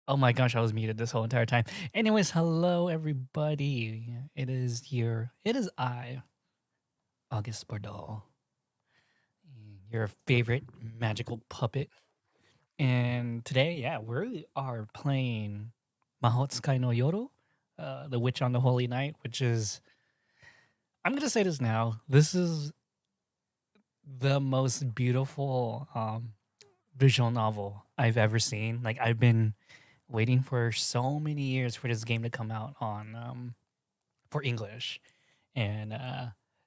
Oh my gosh, I was muted this whole entire time. Anyways, hello everybody. It is I, August Bordeaux, your favorite magical puppet. And today, yeah, we are playing Mahoutsukai no Yoru, the Witch on the Holy Night, which is, I'm gonna say this now. This is the most beautiful visual novel I've ever seen. Like I've been waiting for so many years for this game to come out on for English. And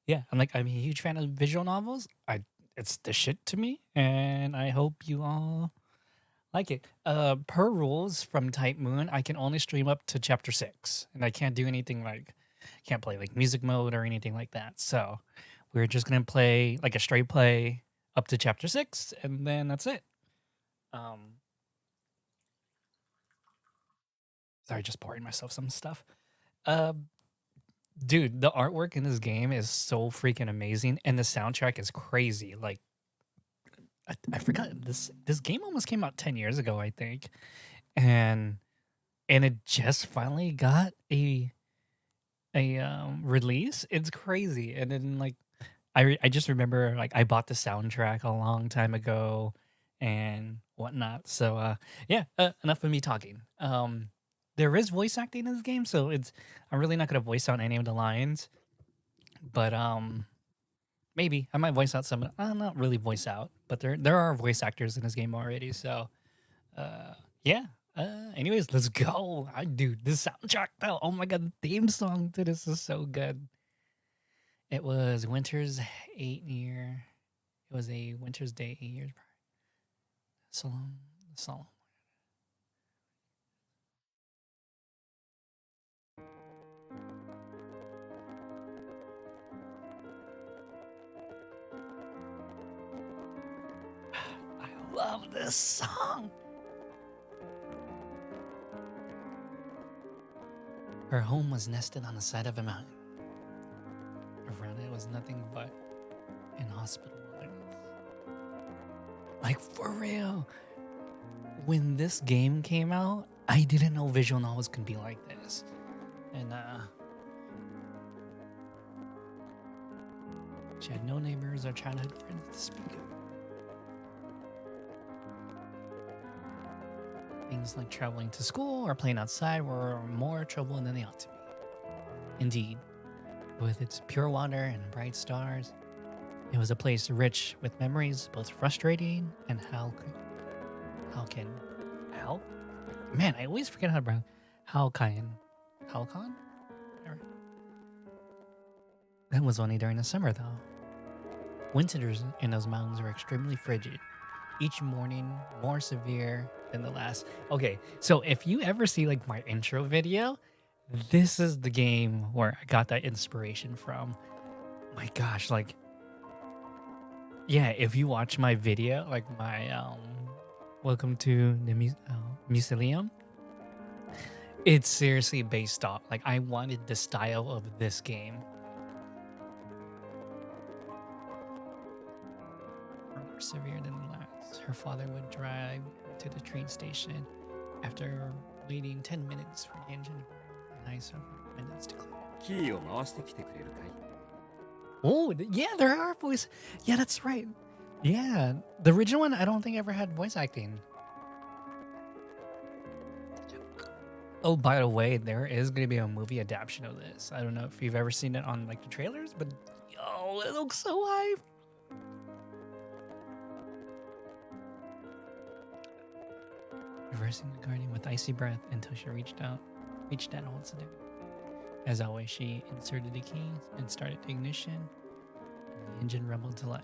yeah, I'm a huge fan of visual novels. I It's the shit to me, and I hope you all like it. Per rules from Type Moon, I can only stream up to chapter 6, and I can't do anything like can't play like music mode or anything like that. So we're just gonna play like a straight play up to chapter 6, and then that's it. Um, Sorry, just pouring myself some stuff. Uh, Dude, the artwork in this game is so freaking amazing, and the soundtrack is crazy. Like I forgot this game almost came out 10 years ago, I think, and it just finally got a release. It's crazy, and then like I just remember like I bought the soundtrack a long time ago and whatnot. So yeah, enough of me talking. There is voice acting in this game, so it's I'm really not gonna voice out any of the lines, but maybe I might voice out some. Not really voice out, but there are voice actors in this game already. So yeah. Anyways, let's go. I dude, this soundtrack though. Oh my god, the theme song to this is so good. It was Winter's 8 year. It was a Winter's Day 8 years prior. Solemn, solemn. I love this song. Her home was nested on the side of a mountain. Around it was nothing but inhospitable wilderness. Like for real. When this game came out, I didn't know visual novels could be like this. And she had no neighbors or childhood friends to speak of. Things like traveling to school or playing outside were more trouble than they ought to be. Indeed, with its pure water and bright stars, it was a place rich with memories, both frustrating and how can how man, I always forget how to pronounce Halcon? Whatever. That was only during the summer though. Winters in those mountains were extremely frigid, each morning more severe than the last. Okay, so if you ever see like my intro video, this is the game where I got that inspiration from. My gosh, like yeah, if you watch my video, like my welcome to the museum, it's seriously based off. Like I wanted the style of this game. More severe than the last. Her father would drive to the train station after waiting 10 minutes for the engine and ice over minutes to clear. キーを回してきてくれるかい Oh, yeah, there are voice. Yeah, that's right. Yeah, the original one I don't think ever had voice acting. Oh, by the way, there is going to be a movie adaptation of this. I don't know if you've ever seen it on like the trailers, but yo, it looks so hype. Reversing the guardian with icy breath until she reached out wants to do. As always, she inserted the keys and started the ignition, and the engine rumbled to life.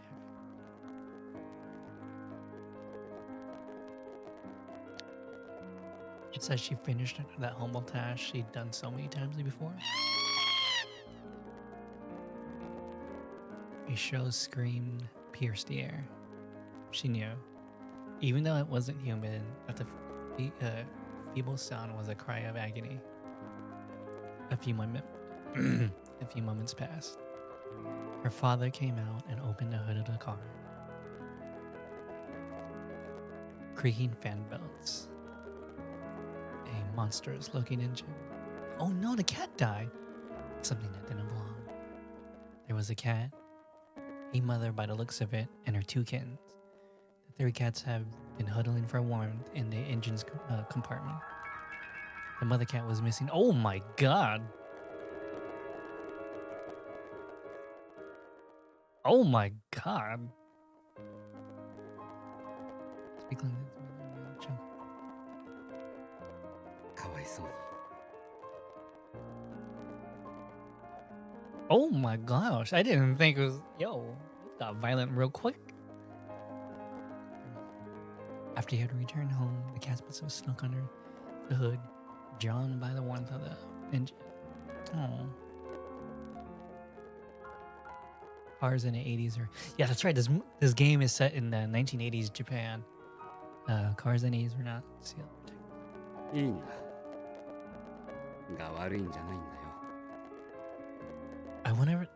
Just as she finished that humble task she'd done so many times before, a shrill scream pierced the air. She knew, even though it wasn't human, that the feeble sound was a cry of agony. A few moments passed. Her father came out and opened the hood of the car. Creaking fan belts. monstrous looking engine. Oh no, the cat died. Something that didn't belong. There was a cat, a mother by the looks of it, and her 2 kittens. The 3 cats have been huddling for warmth in the engine's compartment. The mother cat was missing. Oh my god. Oh my god. Speak like this. かわいそうに。 Oh my gosh. I didn't think it was. Yo, it got violent real quick. After he had returned home, the cats must have snuck under the hood, drawn by the warmth of the engine. Oh. Cars in the 80s are. Yeah, that's right. This game is set in the 1980s Japan. Cars in the 80s were not sealed. いいんだ。が悪いんじゃないんだよ。 I wonder.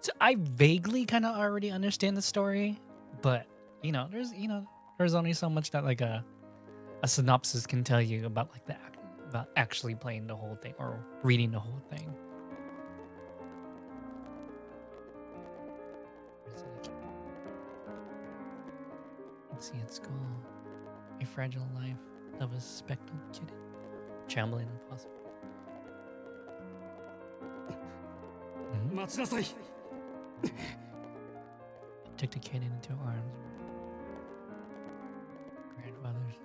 So I vaguely kind of already understand the story, but there's only so much that like a synopsis can tell you about like about actually playing the whole thing or reading the whole thing. Let's see its goal. A fragile life of a spectral kitten, trembling and possible. 待ちなさい。 Took the kitten into her arms. Grandfather's.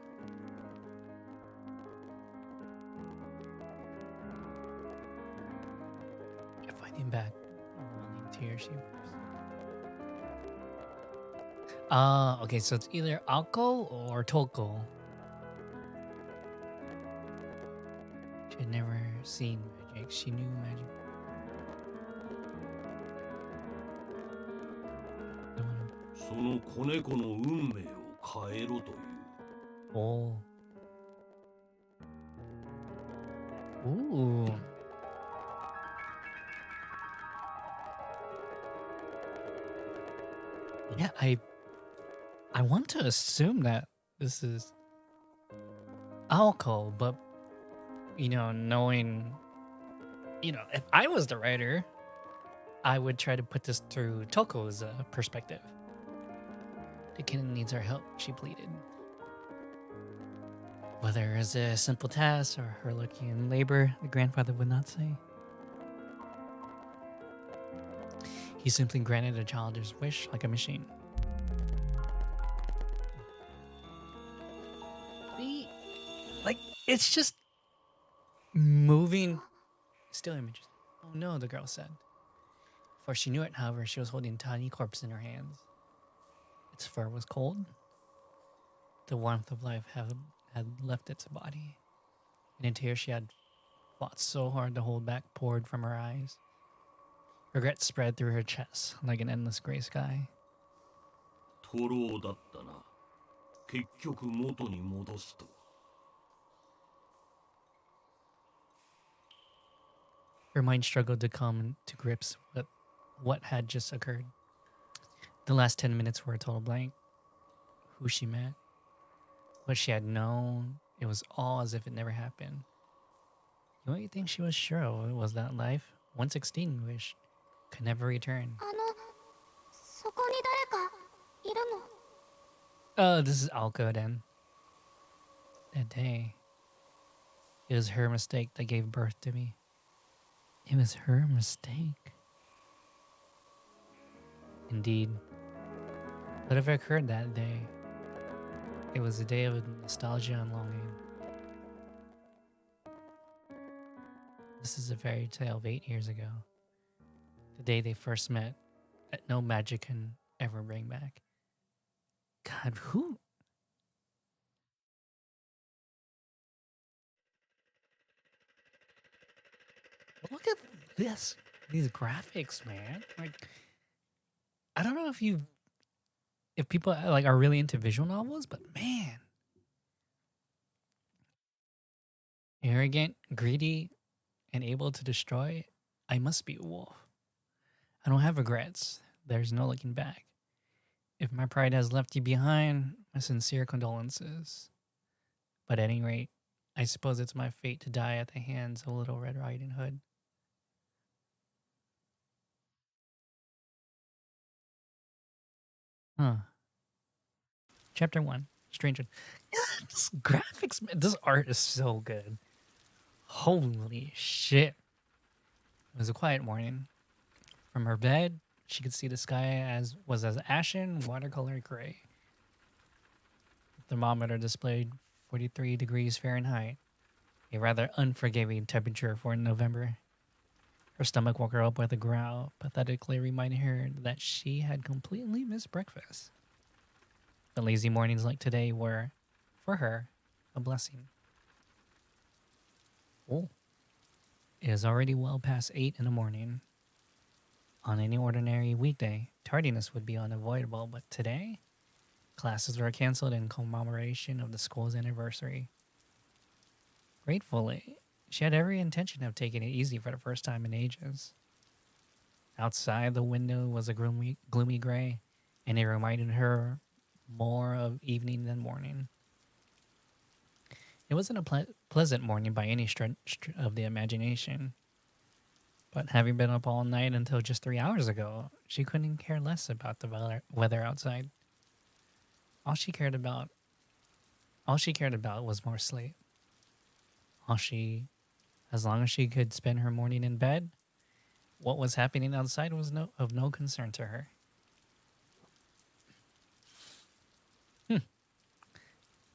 Kept fighting back, overwhelming tears she burst. Okay, so it's either Ako or Toko. She had never seen magic. She knew magic. Oh. Ooh. Yeah, I want to assume that this is Aoko, but knowing if I was the writer, I would try to put this through Toko's perspective. The kitten needs our help, she pleaded. Whether it's a simple task or her looking in labor, the grandfather would not say. He simply granted a childish wish like a machine. It's just moving still images. Oh no, the girl said. Before she knew it, however, she was holding a tiny corpse in her hands. Its fur was cold. The warmth of life had left its body. And a tear she had fought so hard to hold back poured from her eyes. Regret spread through her chest like an endless gray sky. Her mind struggled to come to grips with what had just occurred. The last 10 minutes were a total blank. Who she met, what she had known, it was all as if it never happened. The only thing she was sure of was that life, once extinguished, could never return. Oh, this is Alko then. That day, it was her mistake that gave birth to me. It was her mistake. Indeed. Whatever occurred that day, it was a day of nostalgia and longing. This is a fairy tale of 8 years ago. The day they first met, that no magic can ever bring back. God, who? Look at these graphics, man. Like, I don't know if people like are really into visual novels, but man, arrogant, greedy, and able to destroy, I must be a wolf. I don't have regrets. There's no looking back. If my pride has left you behind, my sincere condolences. But at any rate, I suppose it's my fate to die at the hands of Little Red Riding Hood. Huh. Chapter 1. Strange. Yeah, this graphics, this art is so good. Holy shit. It was a quiet morning. From her bed, she could see the sky as ashen watercolor gray. The thermometer displayed 43 degrees Fahrenheit, a rather unforgiving temperature for November. Her stomach woke her up with a growl, pathetically reminding her that she had completely missed breakfast. The lazy mornings like today were, for her, a blessing. Oh, it is already well past 8 in the morning. On any ordinary weekday, tardiness would be unavoidable, but today, classes were canceled in commemoration of the school's anniversary. Gratefully, she had every intention of taking it easy for the first time in ages. Outside the window was a gloomy gray, and it reminded her more of evening than morning. It wasn't a pleasant morning by any stretch of the imagination. But having been up all night until just 3 hours ago, she couldn't care less about the weather outside. All she cared about was more sleep. As long as she could spend her morning in bed, what was happening outside was of no concern to her.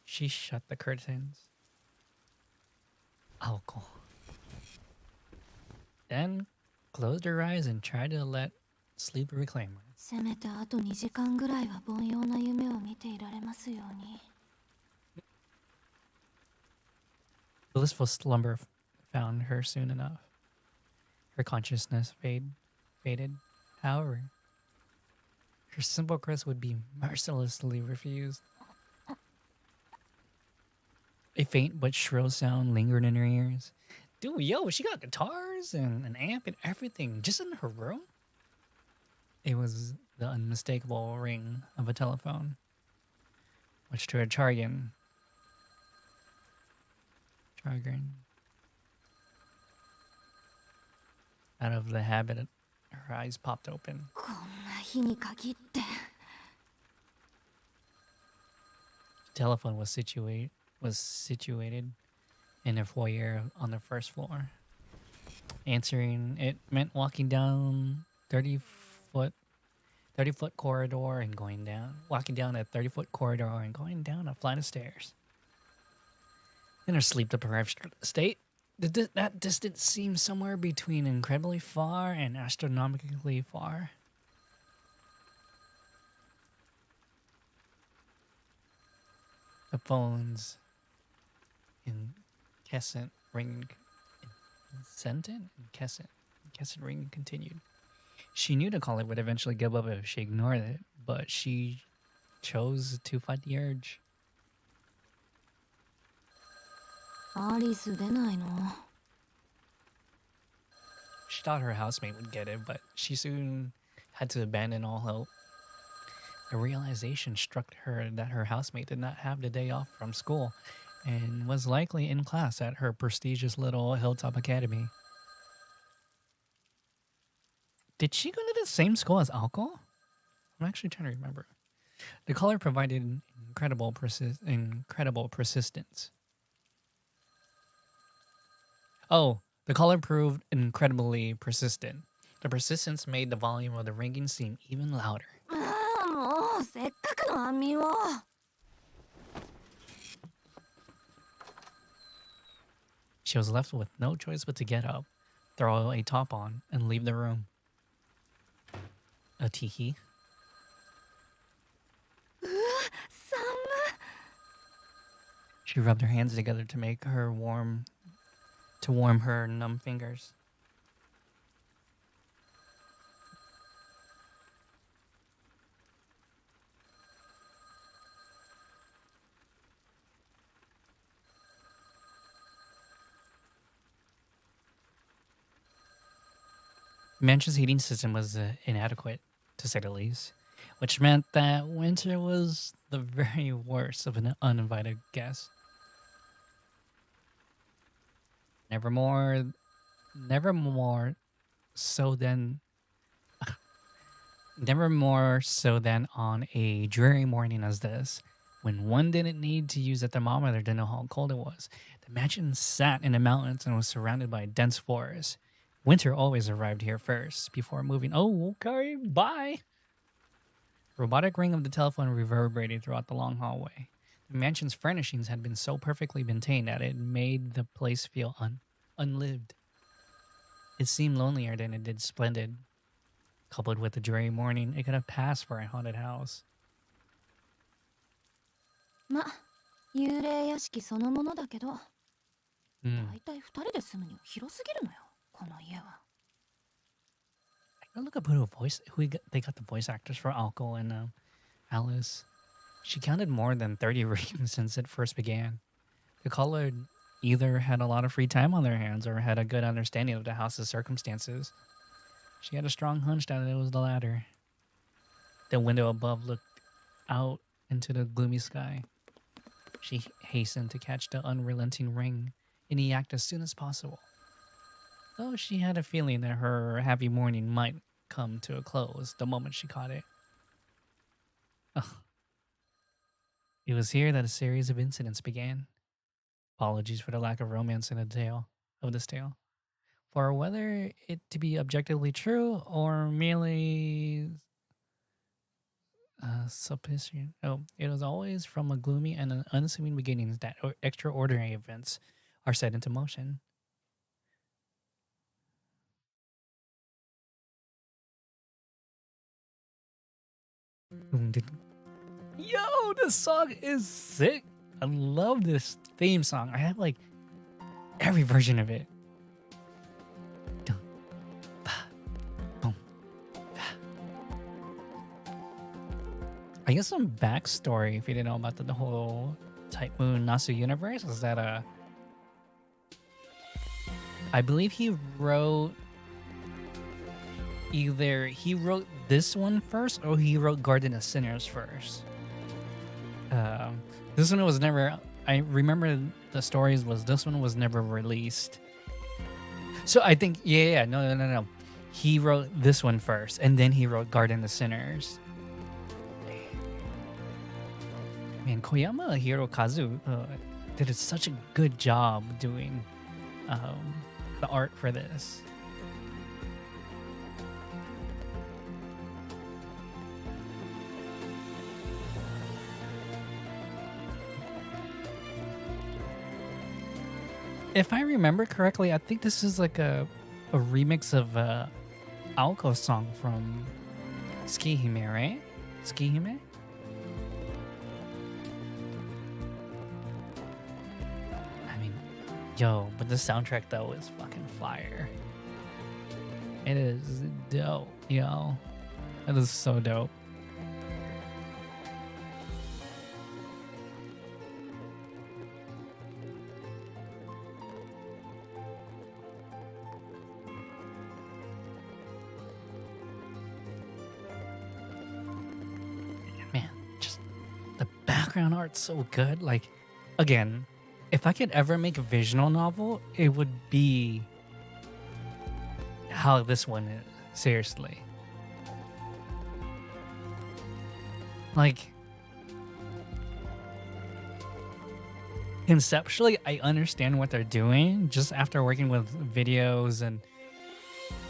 She shut the curtains. Alcohol. Then closed her eyes and tried to let sleep reclaim her. せめてあと2時間ぐらいは凡庸な夢を見ていられますように。 Blissful slumber found her soon enough. Her consciousness faded. However, her simple request would be mercilessly refused. A faint but shrill sound lingered in her ears. Dude, yo, she got guitars and an amp and everything just in her room? It was the unmistakable ring of a telephone, which to her jargon, out of the habit, her eyes popped open. こんな日に限って。 The telephone was situated in a foyer on the first floor. Answering it meant walking down 30-foot corridor and going down, walking down a 30-foot corridor and going down a flight of stairs. In her sleep-deprived state, that distance seemed somewhere between incredibly far and astronomically far. The phone's incessant ringing continued. She knew the caller would eventually give up if she ignored it, but she chose to fight the urge. アリス出ないの？ She thought her housemate would get it, but she soon had to abandon all hope. The realization struck her that her housemate did not have the day off from school and was likely in class at her prestigious little hilltop academy. Did she go to the same school as Alco? I'm actually trying to remember. The caller provided incredible persistence. Oh, the caller proved incredibly persistent. The persistence made the volume of the ringing seem even louder. もうせっかくの安眠を。 She was left with no choice but to get up, throw a top on, and leave the room. A teehee. 寒っ。 She rubbed her hands together to warm her numb fingers. The mansion's heating system was inadequate, to say the least, which meant that winter was the very worst of an uninvited guest. Never more, never more so than, never more so than on a dreary morning as this, when one didn't need to use a thermometer to know how cold it was. The mansion sat in the mountains and was surrounded by a dense forest. Winter always arrived here first, before moving. Oh, okay, bye. The robotic ring of the telephone reverberated throughout the long hallway. The mansion's furnishings had been so perfectly maintained that it made the place feel unlived. It seemed lonelier than it did splendid. Coupled with the dreary morning, it could have passed for a haunted house. ま、幽霊屋敷そのものだけど、だ Hmm. いたい2人で住むには広すぎるのよ、この家は。 I gotta look up they got the voice actors for Alco and Alice. She counted more than 30 rings since it first began. The caller either had a lot of free time on their hands or had a good understanding of the house's circumstances. She had a strong hunch that it was the latter. The window above looked out into the gloomy sky. She hastened to catch the unrelenting ring in the act as soon as possible, though she had a feeling that her happy morning might come to a close the moment she caught it. Ugh. It was here that a series of incidents began. Apologies for the lack of romance in this tale. For whether it to be objectively true or merely supposition. Oh, it was always from a gloomy and unassuming beginnings that extraordinary events are set into motion. Yo, this song is sick. I love this theme song. I have like every version of it. I guess some backstory, if you didn't know about the whole Type Moon Nasu universe, is that I believe he wrote this one first or he wrote Garden of Sinners first. This one was never. I remember the stories was this one was never released. So I think no. He wrote this one first, and then he wrote Garden of Sinners. Man, Koyama Hirokazu did such a good job doing the art for this. If I remember correctly, I think this is like a remix of Aoko's song from Tsukihime, right? Tsukihime? I mean, yo, but the soundtrack though is fucking fire. It is dope, yo. That is so dope. Background art's so good. Like, again, if I could ever make a visual novel, it would be how this one is. Seriously. Like, conceptually, I understand what they're doing just after working with videos and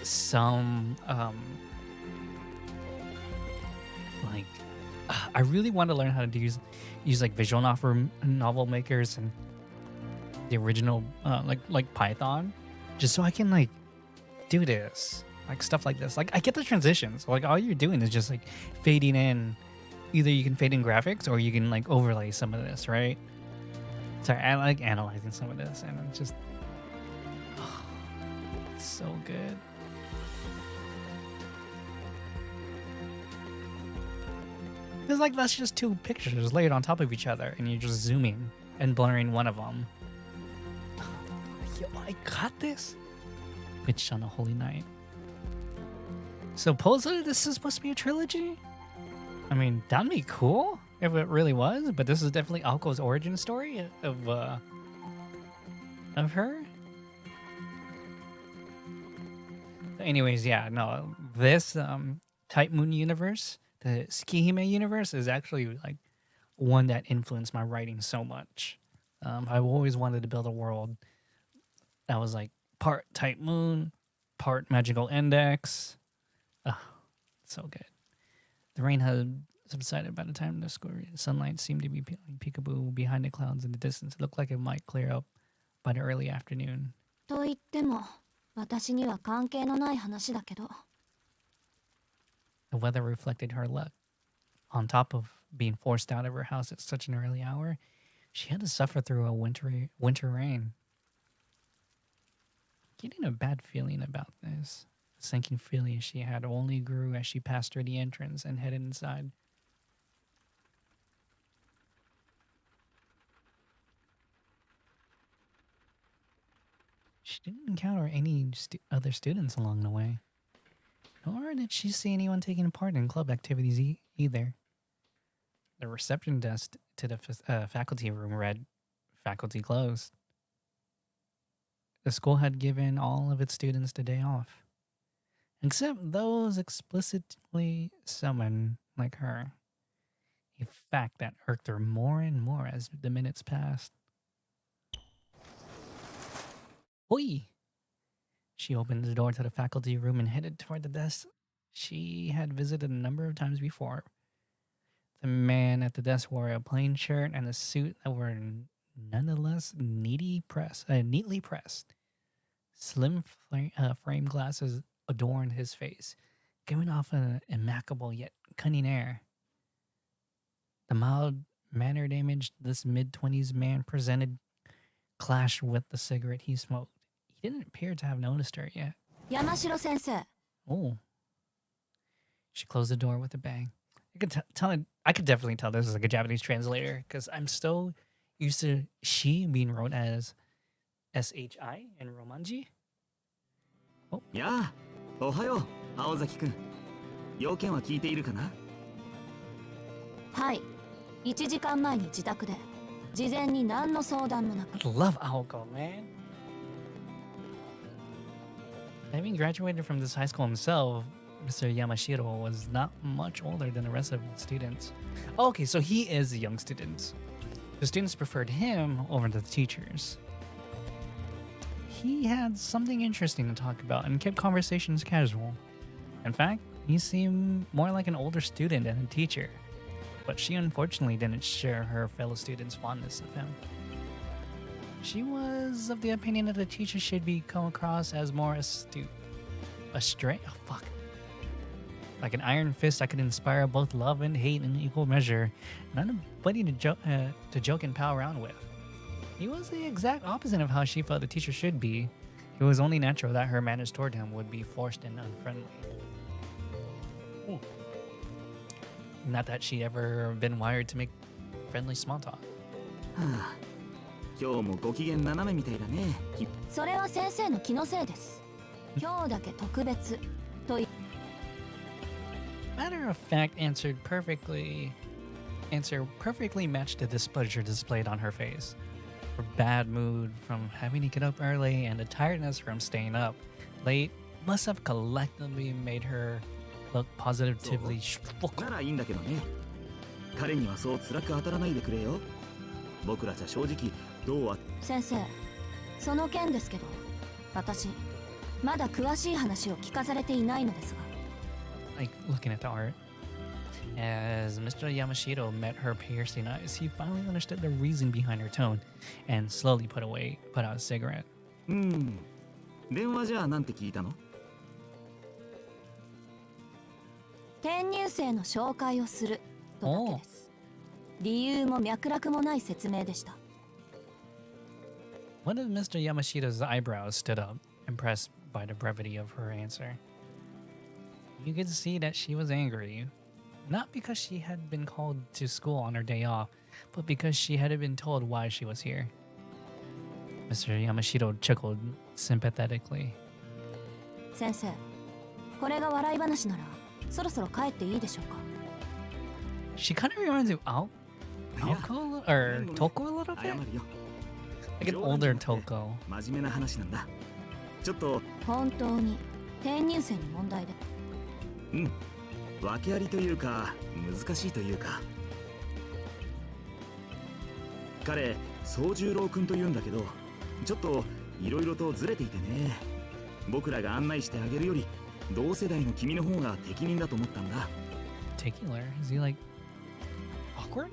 some like I really want to learn how to use like visual novel makers and the original like Python, just so I can like do this, like stuff like this. Like I get the transitions. Like all you're doing is just like fading in. Either you can fade in graphics or you can like overlay some of this, right? Sorry, I like analyzing some of this, and it's just it's so good. It's like that's just two pictures layered on top of each other, and you're just zooming and blurring one of them. Yo, I got this. Witch on a Holy Night. Supposedly this is supposed to be a trilogy. I mean, that'd be cool if it really was, but this is definitely Aoko's origin story of her. Anyways, yeah, no, this Type Moon universe, the Tsukihime universe, is actually like one that influenced my writing so much. I've always wanted to build a world that was like part Type Moon, part Magical Index. Oh, so good. The rain had subsided by the time the sunlight seemed to be peekaboo behind the clouds in the distance. It looked like it might clear up by the early afternoon. と言っても私には関係のない話だけど。 The weather reflected her luck. On top of being forced out of her house at such an early hour, she had to suffer through a winter rain. Getting a bad feeling about this. The sinking feeling she had only grew as she passed through the entrance and headed inside. She didn't encounter any other students along the way, nor did she see anyone taking part in club activities either. The reception desk to the faculty room read, "Faculty closed." The school had given all of its students the day off, except those explicitly summoned like her, a fact that irked her more and more as the minutes passed. Oi! She opened the door to the faculty room and headed toward the desk she had visited a number of times before. The man at the desk wore a plain shirt and a suit that were nonetheless neatly pressed. Slim frame glasses adorned his face, giving off an immaculate yet cunning air. The mild-mannered image this mid-20s man presented clashed with the cigarette he smoked. He didn't appear to have noticed her yet. Yamashiro sensei. Oh. She closed the door with a bang. I could definitely tell this is like a Japanese translator because I'm so used to she being wrote as SHI in Romanji. Oh. やあ、おはよう、青崎くん。要件は聞いているかな？はい。1時間前に自宅で事前に何の相談もなく。 I love Aoko, man. Having graduated from this high school himself, Mr. Yamashiro was not much older than the rest of the students. Oh, okay, so he is a young student. The students preferred him over the teachers. He had something interesting to talk about and kept conversations casual. In fact, he seemed more like an older student than a teacher. But she unfortunately didn't share her fellow students' fondness of him. She was of the opinion that the teacher should be come across as more astute. Like an iron fist that could inspire both love and hate in equal measure. Not a buddy to joke and pal around with. He was the exact opposite of how she felt the teacher should be. It was only natural that her manners toward him would be forced and unfriendly. Ooh. Not that she'd ever been wired to make friendly small talk. 今日もご機嫌斜めみたいだね。それは先生の気のせいです。今日だけ特別と言 Matter of fact, answer perfectly matched the displeasure displayed on her face. Her bad mood from having to get up early and the tiredness from staying up late must have collectively made her look positively ならいいんだけどね。彼にはそう辛く当たらないでくれよ。僕らじゃ正直どうは。先生、その件ですけど、私まだ詳しい話を聞かされていないのですが。Like looking at the art. As Mr. Yamashiro met her piercing eyes, he finally understood the reason behind her tone and slowly put out a cigarette. 電話じゃあなんて聞いたの？転入生の紹介をするとだけです。理由も脈絡もない説明でした。One of Mr. Yamashiro's eyebrows stood up, impressed by the brevity of her answer. You could see that she was angry, not because she had been called to school on her day off, but because she had been told why she was here. Mr. Yamashiro chuckled sympathetically. 先生、これが笑い話ならそろそろ帰っていいでしょうか。She kind of reminds me of Aoko or Toko a little bit? Like an older Toko. 真面目な話なんだ。ちょっと本当に転入生の問題で。うん、訳ありというか難しいというか。彼宗十郎君というんだけど、ちょっといろいろとずれていてね。僕らが案内してあげるより同世代の君の方が適任だと思ったんだ。 Particular? Is he like awkward?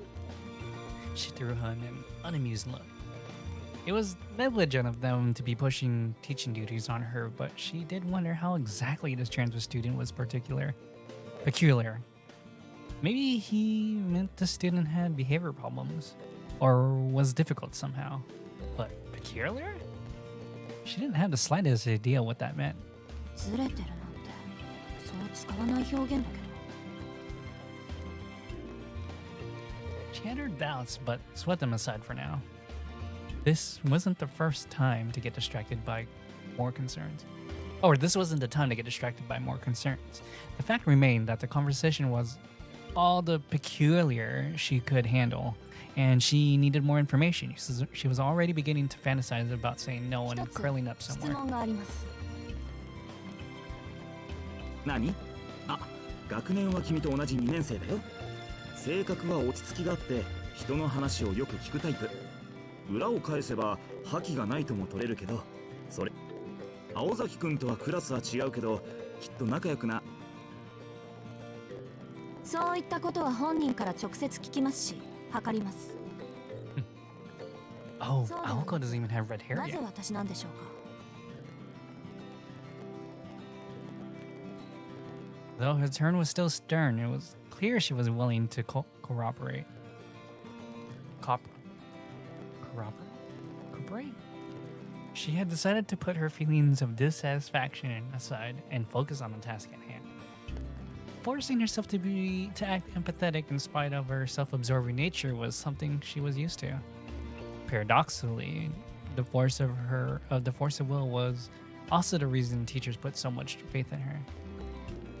She threw him an unamused look. It was negligent of them to be pushing teaching duties on her, but she did wonder how exactly this transfer student was peculiar. Maybe he meant the student had behavior problems, or was difficult somehow. But peculiar? She didn't have the slightest idea what that meant. ずれてるなんてそう使わない表現だけど。She had her doubts, but sweat them aside for now. This wasn't the first time to get distracted by more concerns. Or this wasn't the time to get distracted by more concerns. The fact remained that the conversation was all the peculiar she could handle, and she needed more information. She was already beginning to fantasize about saying no and 一つ curling up 質 somewhere. 問があります。何？あ、学年は君と同じ2年生だよ。性格は落ち着きがあって人の話をよく聞くタイプ。裏を返せば覇気がないとも取れるけど、それ青崎くんとはクラスは違うけどきっと仲良くな。そういったことは本人から直接聞きますし、測ります。Oh, そうだ。 Aoko doesn't even have red hair なぜ yet. 私なんでしょうか。 Though her tone was still stern, it was clear she was willing to corroborate. Corroborate? She had decided to put her feelings of dissatisfaction aside and focus on the task at hand. Forcing herself to act empathetic in spite of her self-absorbing nature was something she was used to. Paradoxically, the force of will was also the reason teachers put so much faith in her.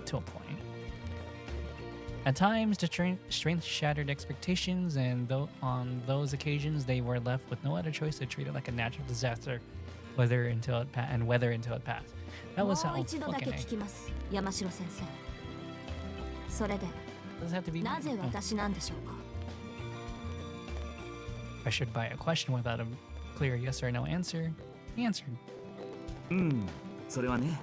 To a point. At times, the strength shattered expectations, and on those occasions, they were left with no other choice to treat it like a natural disaster, weather until it passed. That was も how う一度だけ fucking 聞きます、山城先生。それで doesn't have to be なぜ私なんでしょうか。 pressured by a question without a clear yes or no answer. He answered. うん、それはね。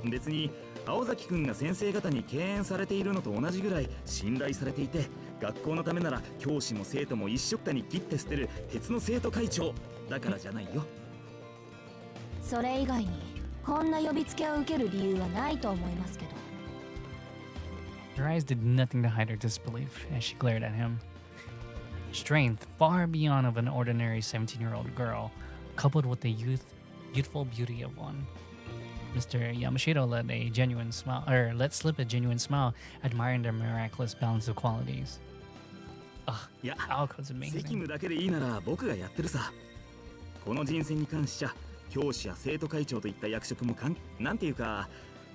別に青崎くんが先生方に敬遠されているのと同じぐらい信頼されていて、学校のためなら教師も生徒も一緒くたに切って捨てる鉄の生徒会長だからじゃないよ。それ以外にこんな呼びつけを受ける理由はないと思いますけど。 Her eyes did nothing to hide her disbelief as she glared at him. Strength far beyond of an ordinary 17-year-old girl, coupled with the youthful beauty of one. Mr. Yamashita let slip a genuine smile, admiring their miraculous balance of qualities. Ugh, いや、 Aoko's 責 amazing. 務だけでいいなら僕がやってるさ。この人選に関しちゃ教師や生徒会長といった役職もなんていうか、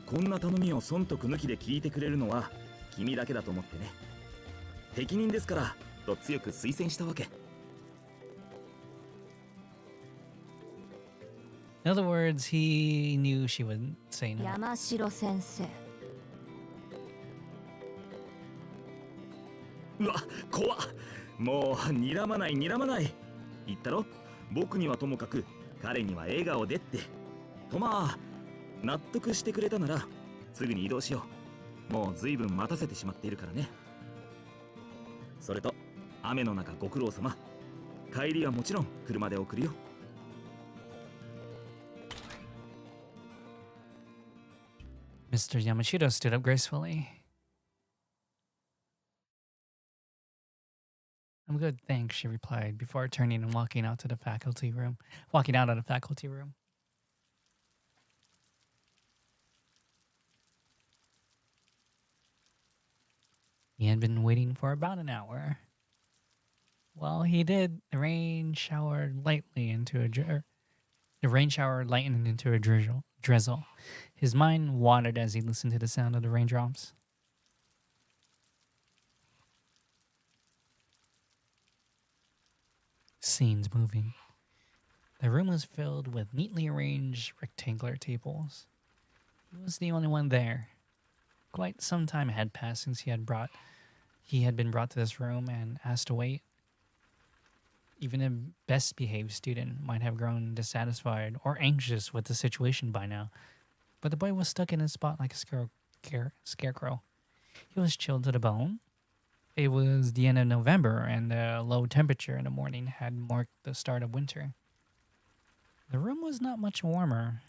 こんな頼みを損得抜きで聞いてくれるのは君だけだと思ってね。適任ですからと強く推薦したわけ。In other words, he knew she would say no. 山城先生。うわ、怖っ。もう睨まない睨まない。言ったろ、僕にはともかく彼には笑顔でって。とまあ納得してくれたならすぐに移動しよう。もうずいぶん待たせてしまっているからね。それと雨の中ご苦労様。帰りはもちろん車で送るよ。Mr. Yamashita stood up gracefully. I'm good, thanks, she replied, before turning and walking out of the faculty room. He had been waiting for about an hour. Well, he did. The rain showered lightened into a drizzle. His mind wandered as he listened to the sound of the raindrops. Scenes moving. The room was filled with neatly arranged rectangular tables. He was the only one there. Quite some time had passed since he had been brought to this room and asked to wait. Even a best behaved student might have grown dissatisfied or anxious with the situation by now, but the boy was stuck in his spot like a scarecrow. He was chilled to the bone. It was the end of November, and the low temperature in the morning had marked the start of winter. The room was not much warmer.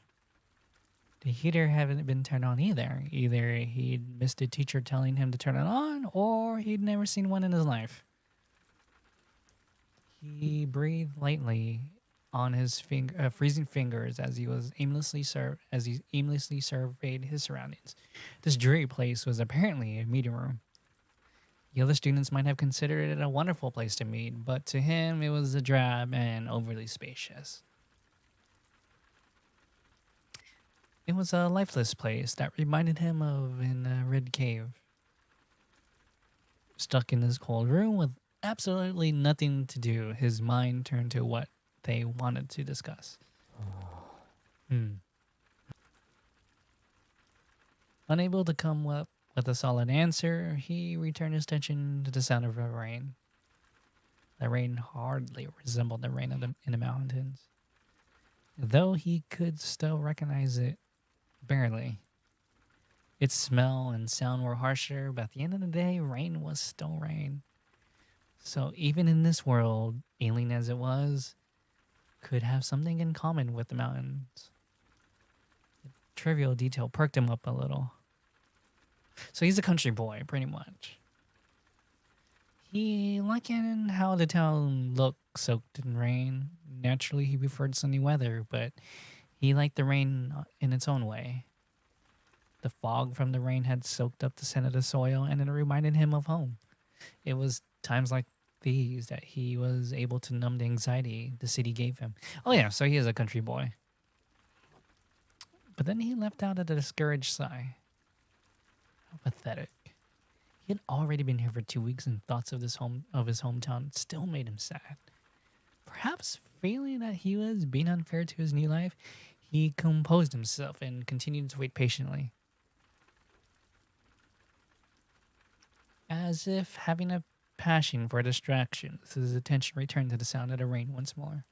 The heater hadn't been turned on either. Either he'd missed a teacher telling him to turn it on, or he'd never seen one in his life. He breathed lightly on his freezing fingers as he aimlessly surveyed his surroundings. This dreary place was apparently a meeting room. The other students might have considered it a wonderful place to meet, but to him it was drab and overly spacious. It was a lifeless place that reminded him of a red cave. Stuck in this cold room with absolutely nothing to do, his mind turned to what they wanted to discuss. Unable to come up with a solid answer, he returned his attention to the sound of the rain. The rain hardly resembled the rain in the mountains, though he could still recognize it barely. Its smell and sound were harsher, but at the end of the day, rain was still rain. So even in this world, alien as it was, could have something in common with the mountains. The trivial detail perked him up a little. So he's a country boy, pretty much. He liked how the town looked soaked in rain. Naturally, he preferred sunny weather, but he liked the rain in its own way. The fog from the rain had soaked up the scent of the soil, and it reminded him of home. It was times like these that he was able to numb the anxiety the city gave him. Oh yeah, so he is a country boy. But then he left out a discouraged sigh. How pathetic. He had already been here for 2 weeks, and thoughts of his hometown still made him sad. Perhaps feeling that he was being unfair to his new life, he composed himself and continued to wait patiently. As if having a passion for distractions, his attention returned to the sound of the rain once more.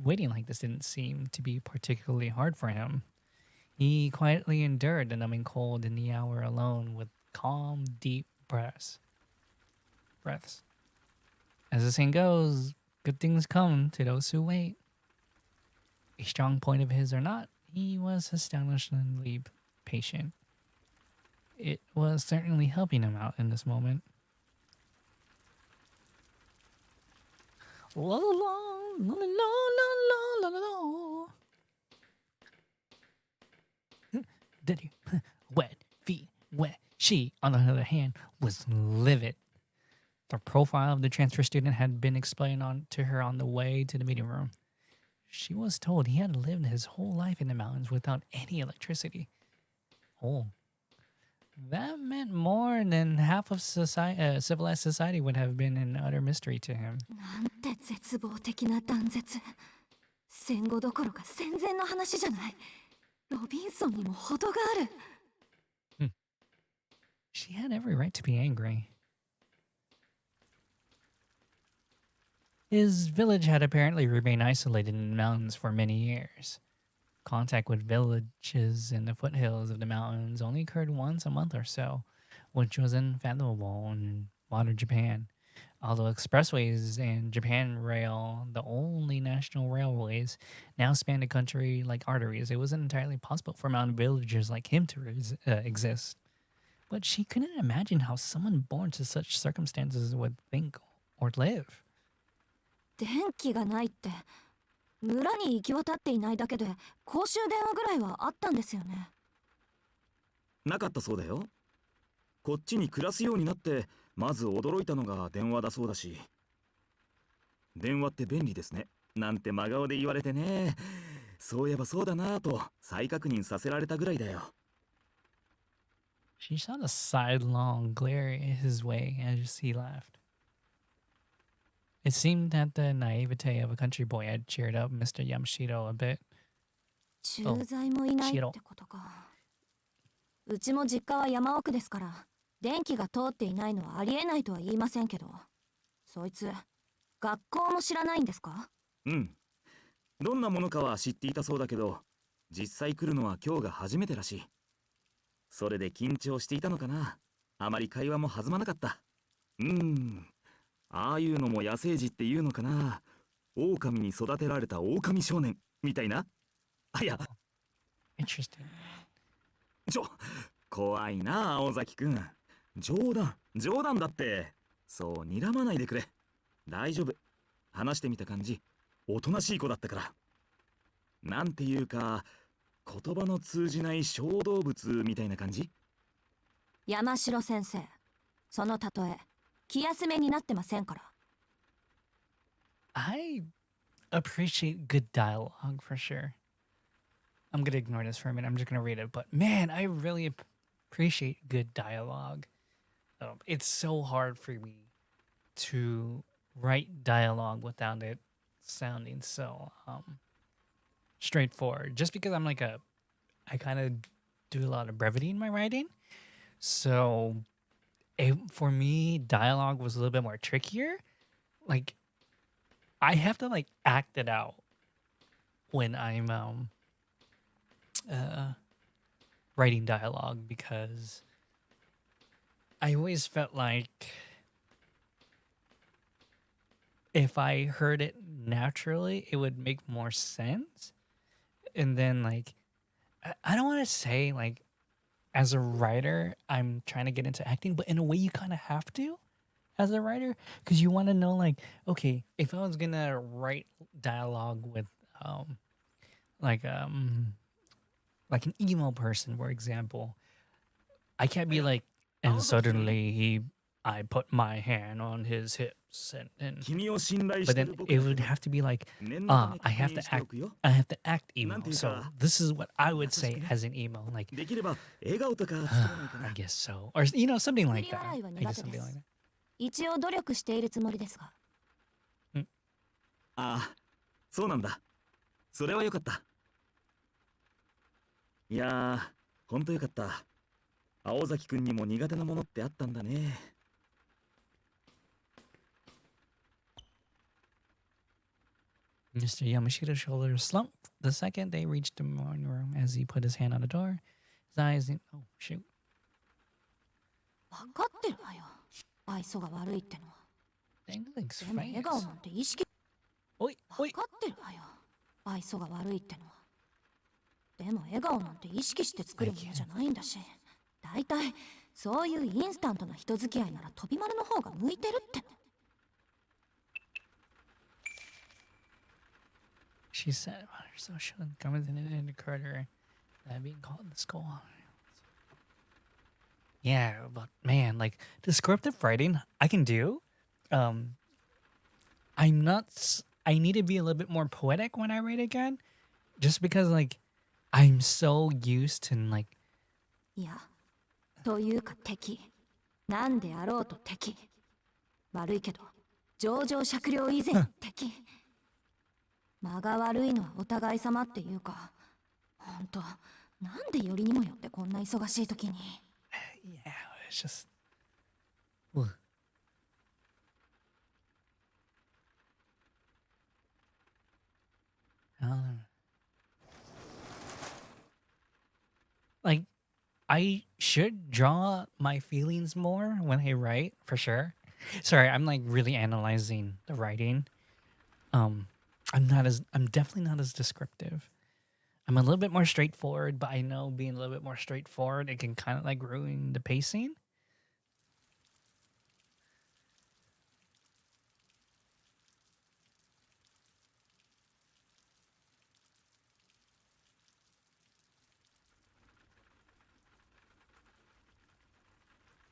Waiting like this didn't seem to be particularly hard for him. He quietly endured the numbing cold in the hour alone with calm, deep breaths. As the saying goes, good things come to those who wait. A strong point of his or not, he was astonishingly patient. It was certainly helping him out in this moment. La la la la la la la la la. Daddy, wet feet, wet. She, on the other hand, was livid. The profile of the transfer student had been explained to her on the way to the meeting room. She was told he had lived his whole life in the mountains without any electricity. Oh, that meant more than half of civilized society would have been an utter mystery to him. なんて絶望的な断絶。戦後どころか戦前の話じゃない。ロビンソンにも程がある。She had every right to be angry. His village had apparently remained isolated in the mountains for many years. Contact with villages in the foothills of the mountains only occurred once a month or so, which was unfathomable in modern Japan. Although expressways and Japan Rail, the only national railways, now span the country like arteries, it wasn't entirely possible for mountain villagers like him to exist. But she couldn't imagine how someone born to such circumstances would think or live. 電気がないって村に行き渡っていないだけで公衆電話ぐらいはあったんですよね。なかったそうだよ。こっちに暮らすようになってまず驚いたのが電話だそうだし。電話って便利ですねなんて真顔で言われてね。そういえばそうだなぁと再確認させられたぐらいだよ。She shot a sidelong glare his way as he laughed. It seemed that the naivete of a country boy had cheered up Mr. Yamashiro a bit. 駐在もいないってことか。うちも実家は山奥ですから、電気が通っていないのはありえないとは言いませんけど、そいつ、学校も知らないんですか？うん。どんなものかは知っていたそうだけど、実際来るのは今日が初めてらしい。それで緊張していたのかな。あまり会話も弾まなかった。ああいうのも野生児っていうのかな。狼に育てられた狼少年みたいな。あ、いや、Interesting. 怖いな、青崎くん。冗談だって。そう睨まないでくれ。大丈夫。話してみた感じ、おとなしい子だったから。なんていうか、言葉の通じない小動物みたいな感じ。山城先生、その例え、気休めになってませんから。I appreciate good dialogue for sure. I'm gonna ignore this for a minute. I'm just gonna read it. But man, I really appreciate good dialogue. It's so hard for me to write dialogue without it sounding so straightforward. Just because I kind of do a lot of brevity in my writing. So for me, dialogue was a little bit more trickier. Like I have to like act it out when I'm writing dialogue because I always felt like if I heard it naturally, it would make more sense. And then like I don't want to say like as a writer, I'm trying to get into acting, but in a way you kind of have to as a writer because you want to know like, okay, if I was going to write dialogue with like an emo person, for example, I can't be like, and suddenly I put my hand on his hips and but then it would have to be like, I have to act emo. So this is what I would say as an emo, like, I guess so, or something like that. I guess something like that. 一応努力しているつもりですが。ああ、そうなんだ。それはよかった。いやー、ほんとよかった。青崎くんにも苦手なものってあったんだね。Mr. Yamashita's shoulders slumped the second they reached the morning room as he put his hand on the door. His eyes, oh shoot. 分かってるわよ。愛想が悪いってのは。Thanks, でも笑顔なんて意識。おい。分かってるわよ。愛想が悪いってのは。でも笑顔なんて意識して作るものじゃないんだし。だいたいそういうインスタントな人付き合いなら飛び丸の方が向いてるって。She said about her social incomes and it occurred to her that being called in the school. Yeah, but man, like descriptive writing, I can do. I need to be a little bit more poetic when I write again, just because like I'm so used to like. いや、というか敵。なんであろうと敵。悪いけど、情状酌量以前敵。間が悪いのはお互い様っていうか、ほんと、なんでよりにもよってこんな忙しい時に。Yeah, it's just. Like, I should draw my feelings more when I write, for sure. Sorry, I'm like really analyzing the writing. I'm definitely not as descriptive. I'm a little bit more straightforward, but I know being a little bit more straightforward, it can kind of like ruin the pacing.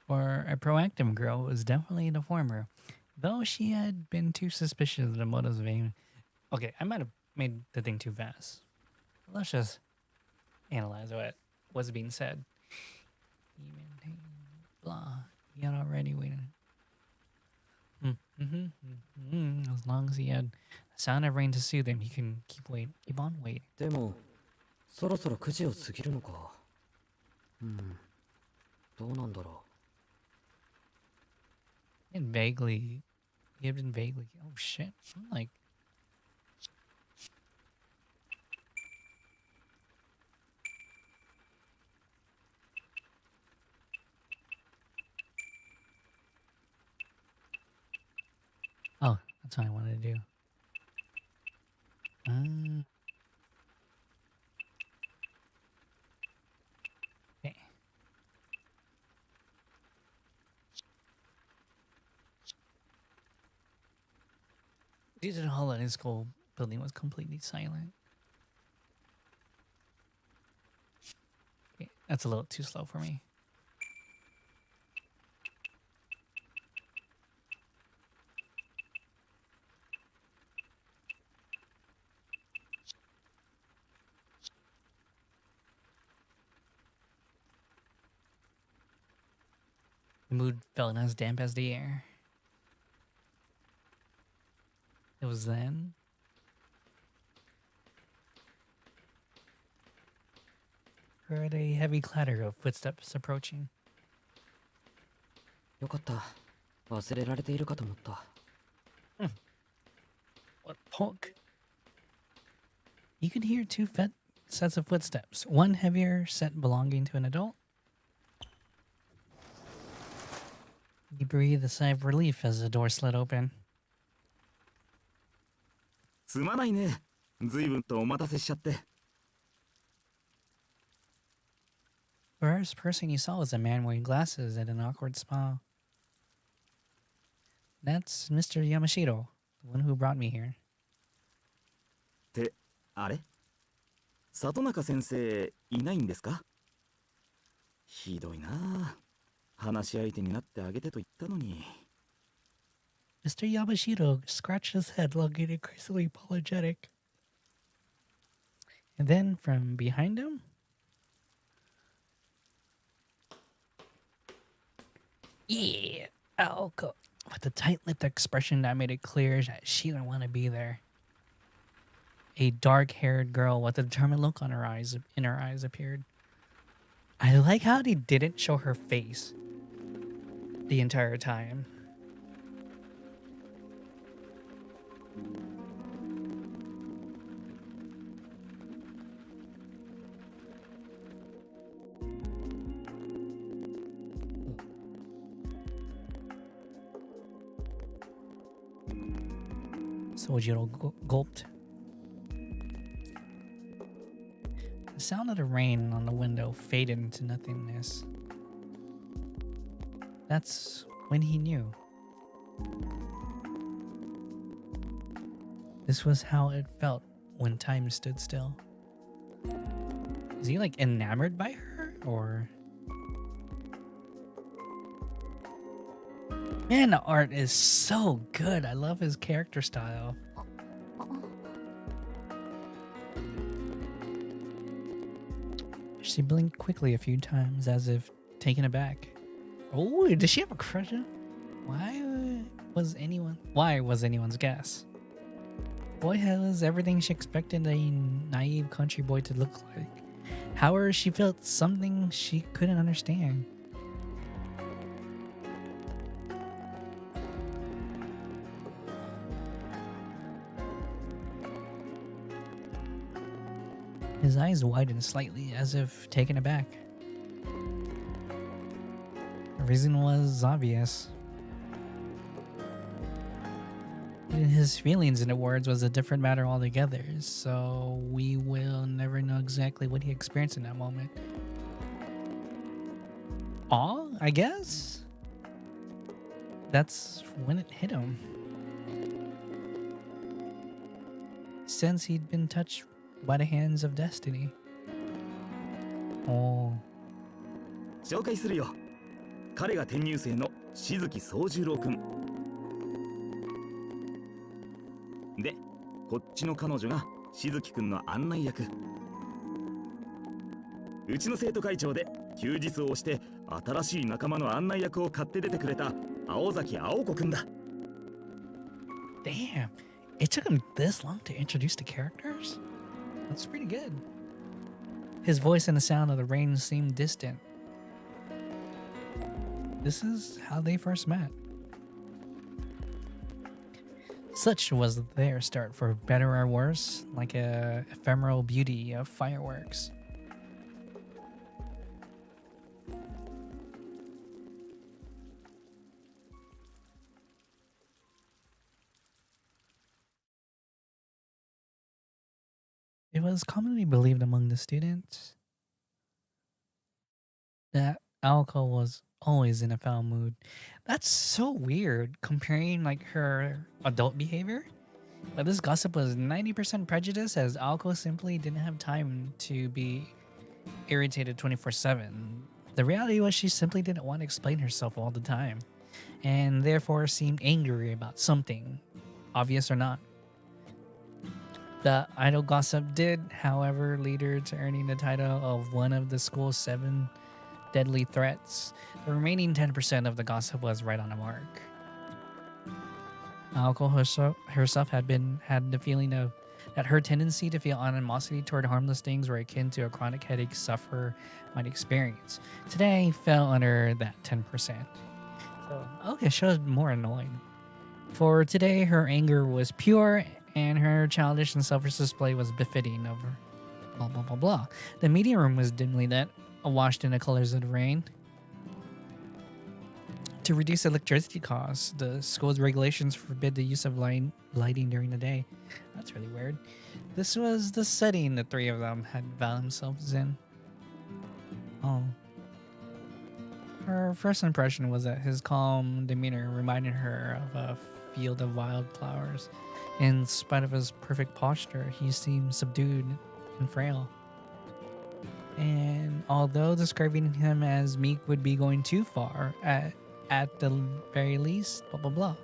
For a proactive girl, it was definitely the former, though she had been too suspicious of the motives of Amy. Okay, I might have made the thing too fast. Let's just analyze what's being said. Blah. Yet already waiting. As long as he had the sound of rain to soothe him, he can keep on waiting. でもそろそろ9時を過ぎるのか。どうなんだろ And he had been vaguely, oh shit, I'm like, oh, that's what I wanted to do. Okay. The holiday school building was completely silent. Okay, that's a little too slow for me. The mood felt as damp as the air. It was then heard a heavy clatter of footsteps approaching. う。よかった。忘れられているかと思った。What punk? You could hear two sets of footsteps, one heavier set belonging to an adult. He breathed a sigh of relief as the door slid open. すまないね。ずいぶんとお待たせしちゃって。The first person you saw was a man wearing glasses and an awkward smile. That's Mr. Yamashiro, the one who brought me here. ってあれ里中先生いないんですか？ひどいなあ。話し相手になってあげてと言ったのに。Mr. Yamashiro scratched his head, looking increasingly apologetic. And then, from behind him, yeah, Alco, with a tight-lipped expression that made it clear that she didn't want to be there. A dark-haired girl with a determined look on her eyes appeared. I like how they didn't show her face the entire time. Sojiro gulped. The sound of the rain on the window faded into nothingness. That's when he knew. This was how it felt when time stood still. Is he like enamored by her, or? Man, the art is so good. I love his character style. She blinked quickly a few times as if taken aback. Oh, does she have a crush on him? Why was anyone's guess? Boy has everything she expected a naive country boy to look like. However, she felt something she couldn't understand. His eyes widened slightly, as if taken aback. The reason was obvious. His feelings in the words was a different matter altogether, so we will never know exactly what he experienced in that moment. Awe, I guess? That's when it hit him. Since he'd been touched by the hands of destiny. Oh. 紹介するよ。彼が転入生の静木宗十郎くん。で、こっちの彼女が静木くんの案内役。うちの生徒会長で休日を押して新しい仲間の案内役を買って出てくれた青崎青子くんだ。Damn. It took him this long to introduce the characters? That's pretty good. His voice and the sound of the rain seemed distant. This is how they first met. Such was their start, for better or worse, like a ephemeral beauty of fireworks. It was commonly believed among the students that Alco was always in a foul mood. That's so weird comparing like her adult behavior. But this gossip was 90% prejudice, as Alco simply didn't have time to be irritated 24/7. The reality was she simply didn't want to explain herself all the time, and therefore seemed angry about something, obvious or not. The idle gossip did, however, lead her to earning the title of one of the school's 7 deadly threats. The remaining 10% of the gossip was right on the mark. Alco herself had the feeling of that her tendency to feel animosity toward harmless things were akin to a chronic headache sufferer might experience. Today fell under that 10%. So Alco showed more annoyed. For today, her anger was pure, and her childish and selfish display was befitting of her. Blah, blah, blah, blah. The meeting room was dimly lit, washed in the colors of the rain. To reduce electricity costs, the school's regulations forbid the use of lighting during the day. That's really weird. This was the setting the three of them had found themselves in. Oh. Her first impression was that his calm demeanor reminded her of a field of wildflowers. In spite of his perfect posture, he seemed subdued and frail. And although describing him as meek would be going too far, at the very least, blah blah blah.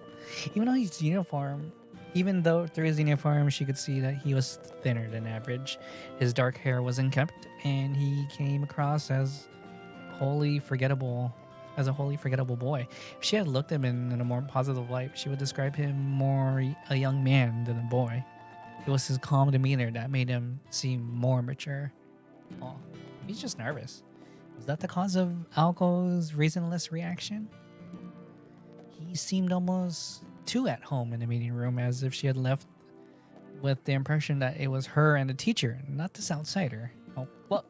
Even though through his uniform she could see that he was thinner than average. His dark hair was unkempt, and he came across as a wholly forgettable boy. If she had looked at him in a more positive light, she would describe him more a young man than a boy. It was his calm demeanor that made him seem more mature. Oh, he's just nervous. Was that the cause of Alco's reasonless reaction? He seemed almost too at home in the meeting room, as if she had left with the impression that it was her and the teacher, not this outsider. Oh, well.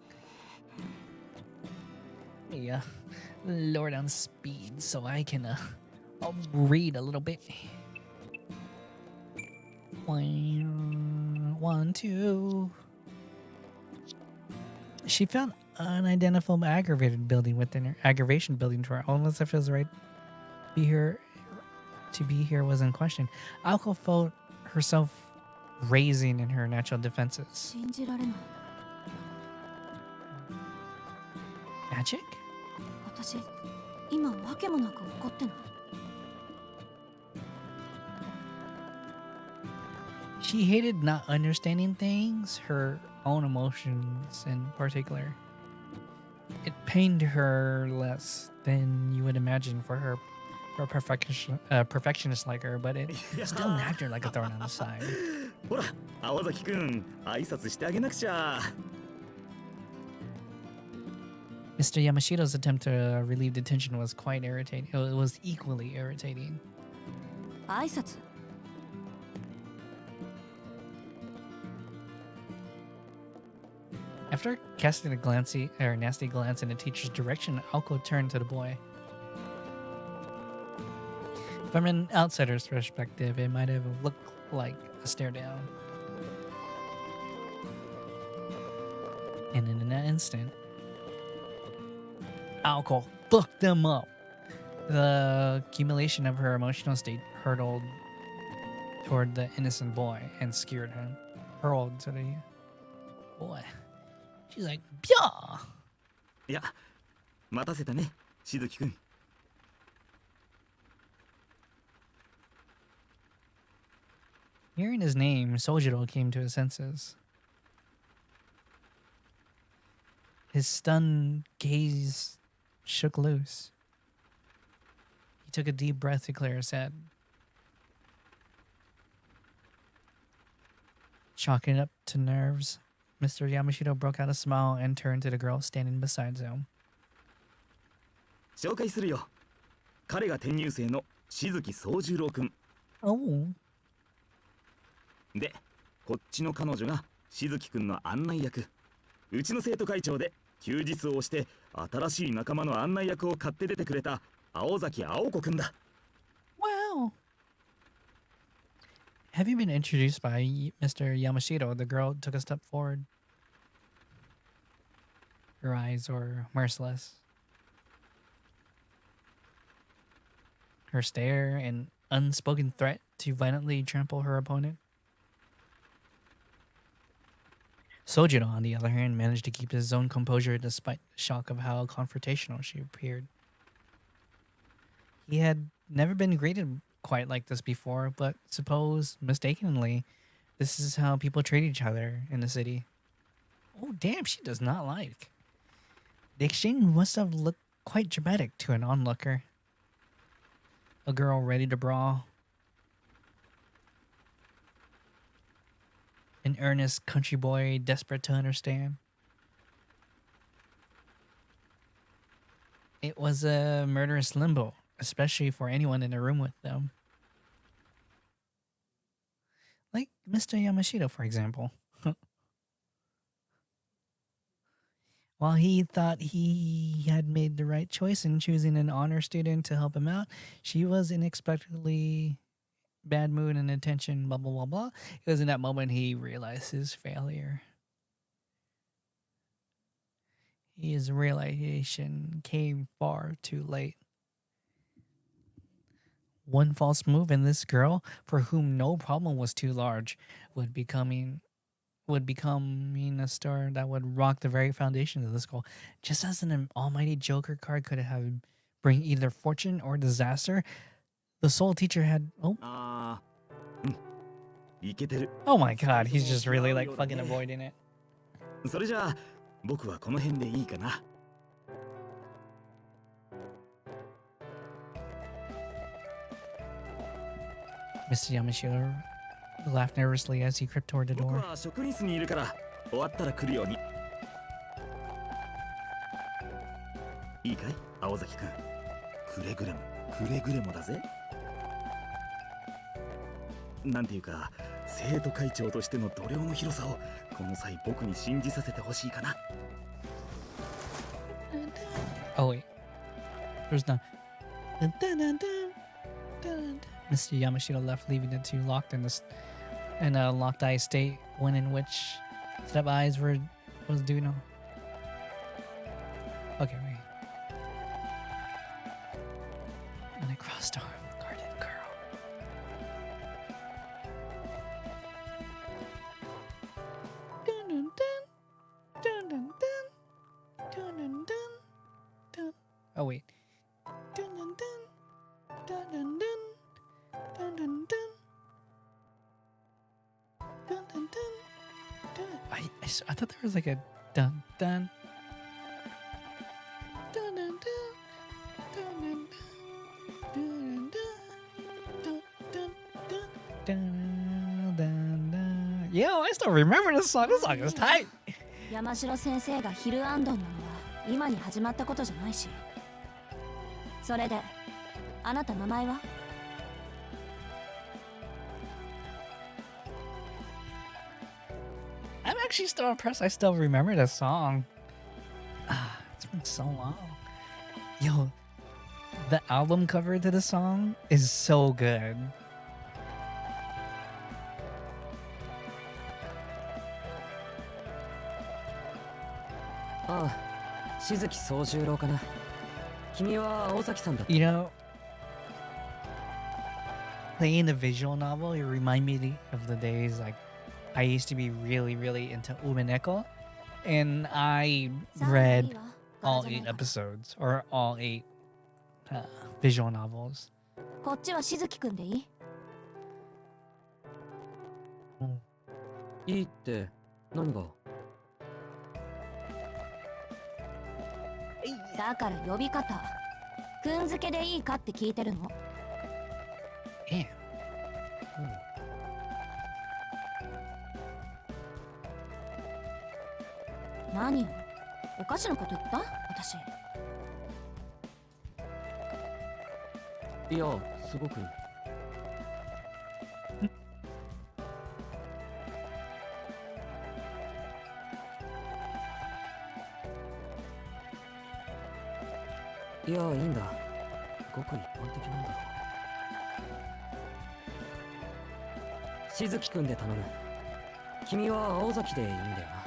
Yeah. Lower down speed so I can I'll read a little bit. 1, 2. She felt unidentifiable aggravation building to her, almost if it was right to be here was in question. Alco felt herself raising in her natural defenses. Magic? 私今わけもなく怒ってない。 She hated not understanding things, her own emotions in particular. It pained her less than you would imagine for a perfectionist like her, but it still nagged her like a thorn on the side. ほら、青崎くん、挨拶してあげなくちゃ。 Mr. Yamashita's attempt to relieve the tension was quite irritating. It was equally irritating. 挨拶 After casting a nasty glance in the teacher's direction, Alco turned to the boy. From an outsider's perspective, it might have looked like a stare down. And in that instant, Alco fucked them up. The accumulation of her emotional state hurtled toward the innocent boy and scared him. Hurled to the boy. She's like, Pya! いや、待たせたね、しずきくん。 Hearing his name, Sojiro came to his senses. His stunned gaze shook loose. He took a deep breath to clear his head. Chalking it up to nerves, Mr. Yamashita broke out a smile and turned to the girl standing beside him. 紹介するよ。彼が転入生の静木宗十郎くん。 Oh. で、こっちの彼女が静木くんの案内役。うちの生徒会長で休日を押して新しい仲間の案内役を買って出てくれた青崎青子くんだ。Wow. Have you been introduced by Mr. Yamashita? The girl took a step forward. Her eyes were merciless. Her stare an unspoken threat to violently trample her opponent. Sojiro, on the other hand, managed to keep his own composure despite the shock of how confrontational she appeared. He had never been greeted quite like this before, but suppose, mistakenly, this is how people treat each other in the city. Oh, damn, she does not like. The exchange must have looked quite dramatic to an onlooker. A girl ready to brawl. An earnest country boy desperate to understand. It was a murderous limbo, especially for anyone in the room with them. Like Mr. Yamashita, for example. While he thought he had made the right choice in choosing an honor student to help him out, she was inexplicably bad mood and attention, blah, blah, blah, blah. It was in that moment he realized his failure. His realization came far too late. One false move and this girl, for whom no problem was too large, would becoming a star that would rock the very foundation of the school. Just as an almighty Joker card could have bring either fortune or disaster, the soul teacher had... Oh my god, he's just really like fucking avoiding it. それじゃあ僕はこの辺でいいかな。Mr. Yamashita laughed nervously as he crept toward the 僕 door. は職員室にいるから終わったら来るように。いいかい青崎くん。くれぐれもだぜ。なんていうか生徒会長としての度量の広さをこの際僕に信じさせてほしいかな。 Oh wait, there's no. Mr. Yamashita left, leaving the two locked in a locked eye state, one in which set of eyes was due no. Okay, wait. And a crossed arm guarded girl. Dun dun dun dun dun dun dun dun dun. Oh wait. Dun dun dun dun dun dun dun dun dun. Dun, dun, dun, dun. I thought there was like a dun dun dun dun dun dun dun dun dun dun dun dun. Yo, I still remember this song. This song is tight. 山城先生がヒルアンドンなのは今に始まったことじゃないし。それであなた名前は？ I'm actually still impressed. I still remember this song. It's been so long. Yo, the album cover to the song is so good. You know, playing the visual novel, it reminded me of the days like I used to be really, really into Umineko, and I read all 8 episodes or all 8 visual novels. こっちはしずきくんでいい？いいって何が？だから呼び方くんづけでいいかって聞いてるの。 Yeah. 何よ、おかしなこと言った私。いや、すごく。いや、いいんだ。ごく一般的なんだろう。しずきくんで頼む。君は青崎でいいんだよな。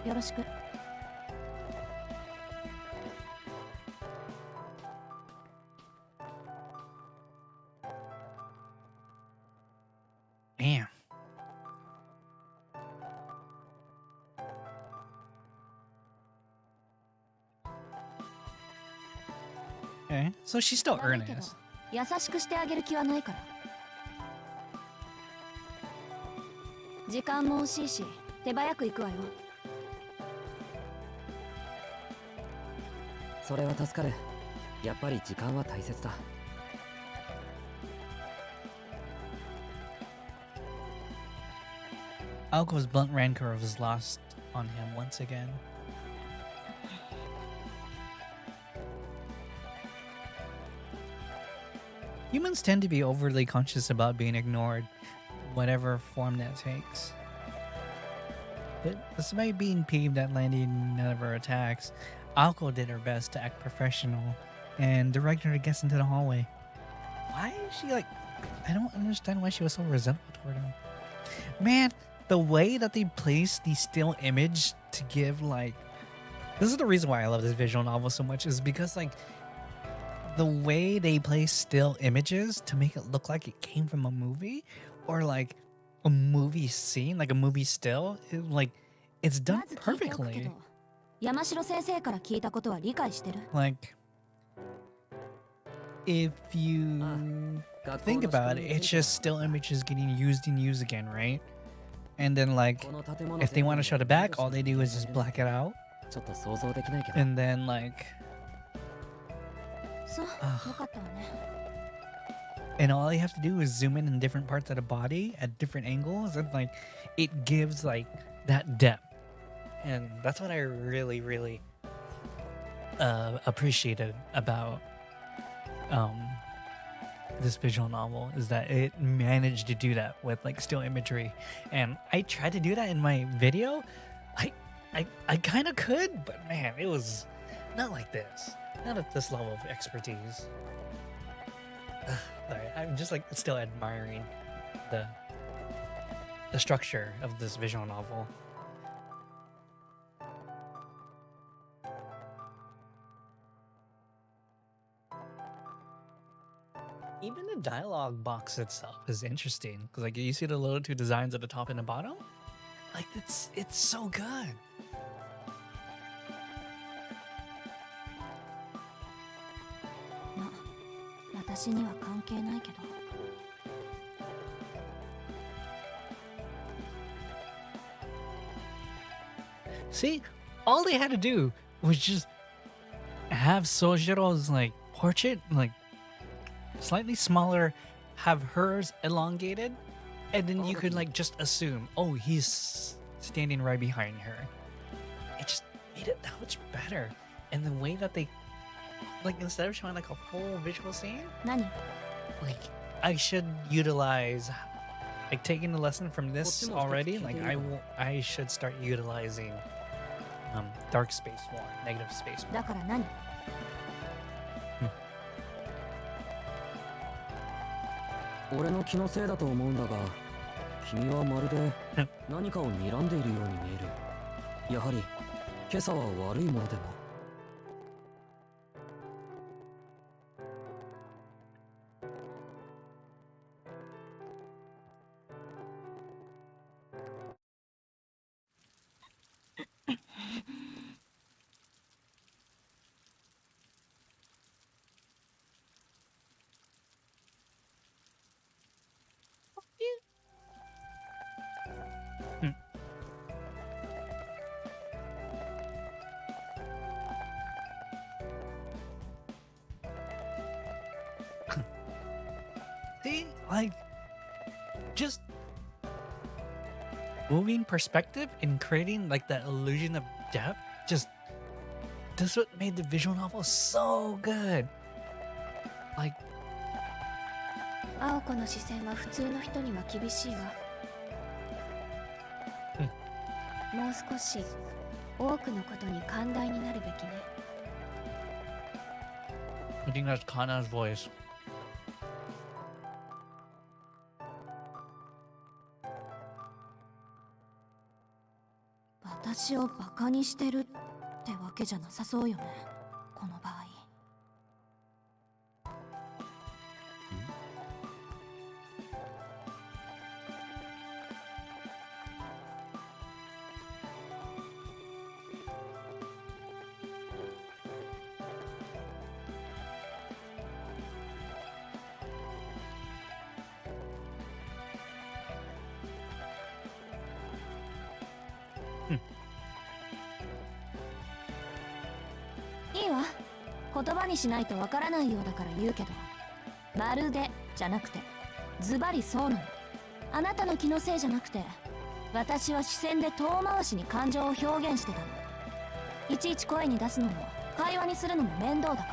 よろしく。Damn. Okay, so she's still 悪いけど earnest. 優しくしてあげる気はないから。時間も惜しいし、手早く行くわよ。それは助かる。やっぱり時間は大切だ。Alko's blunt rancor was lost on him once again. Humans tend to be overly conscious about being ignored, whatever form that takes. But despite being peeved at landing none of her attacks, Alko did her best to act professional and direct her to get into the hallway. Why is she like... I don't understand why she was so resentful toward him. Man, the way that they place the still image to give like... This is the reason why I love this visual novel so much, is because like the way they place still images to make it look like it came from a movie or like a movie scene, like a movie still, like it's done まず聞いておくけ perfectly. ど、山城先生から聞いたことは理解してる。 Like if you think about it, it's just still images getting used and used again, right? And then like if they want to show the back, all they do is just black it out. ちょっと想像できないけど。 And then like そう、よかったわね。 and all you have to do is zoom in different parts of the body at different angles, and like it gives like that depth. And that's what I really appreciated about this visual novel, is that it managed to do that with like still imagery. And I tried to do that in my video. I kind of could, but man, it was not like this. Not at this level of expertise. Sorry, I'm just like still admiring the structure of this visual novel. Even the dialogue box itself is interesting, because like you see the little two designs at the top and the bottom. Like it's so good. ま、私には関係ないけど。 See, all they had to do was just have Sojiro's like portrait like slightly smaller, have hers elongated, and then you could like just assume, oh, he's standing right behind her. It just made it that much better. And the way that they like, instead of showing like a full visual scene, 何？ like I should utilize like taking the lesson from this already. Like I should start utilizing dark space more, negative space more. だから何？ 俺の気のせいだと思うんだが、君はまるで何かを睨んでいるように見える。やはり今朝は悪いものでも。 See, like, just moving perspective and creating like that illusion of depth. Just this what made the visual novel so good. Like 青子の視線は普通の人には厳しいわ。もう少し多くのことに寛大になるべきね。I think that's Kana's voice. 私をバカにしてるってわけじゃなさそうよね、この場合。いいわ、言葉にしないとわからないようだから言うけど、まるでじゃなくてズバリそうなの。あなたの気のせいじゃなくて、私は視線で遠回しに感情を表現してたの。いちいち声に出すのも会話にするのも面倒だか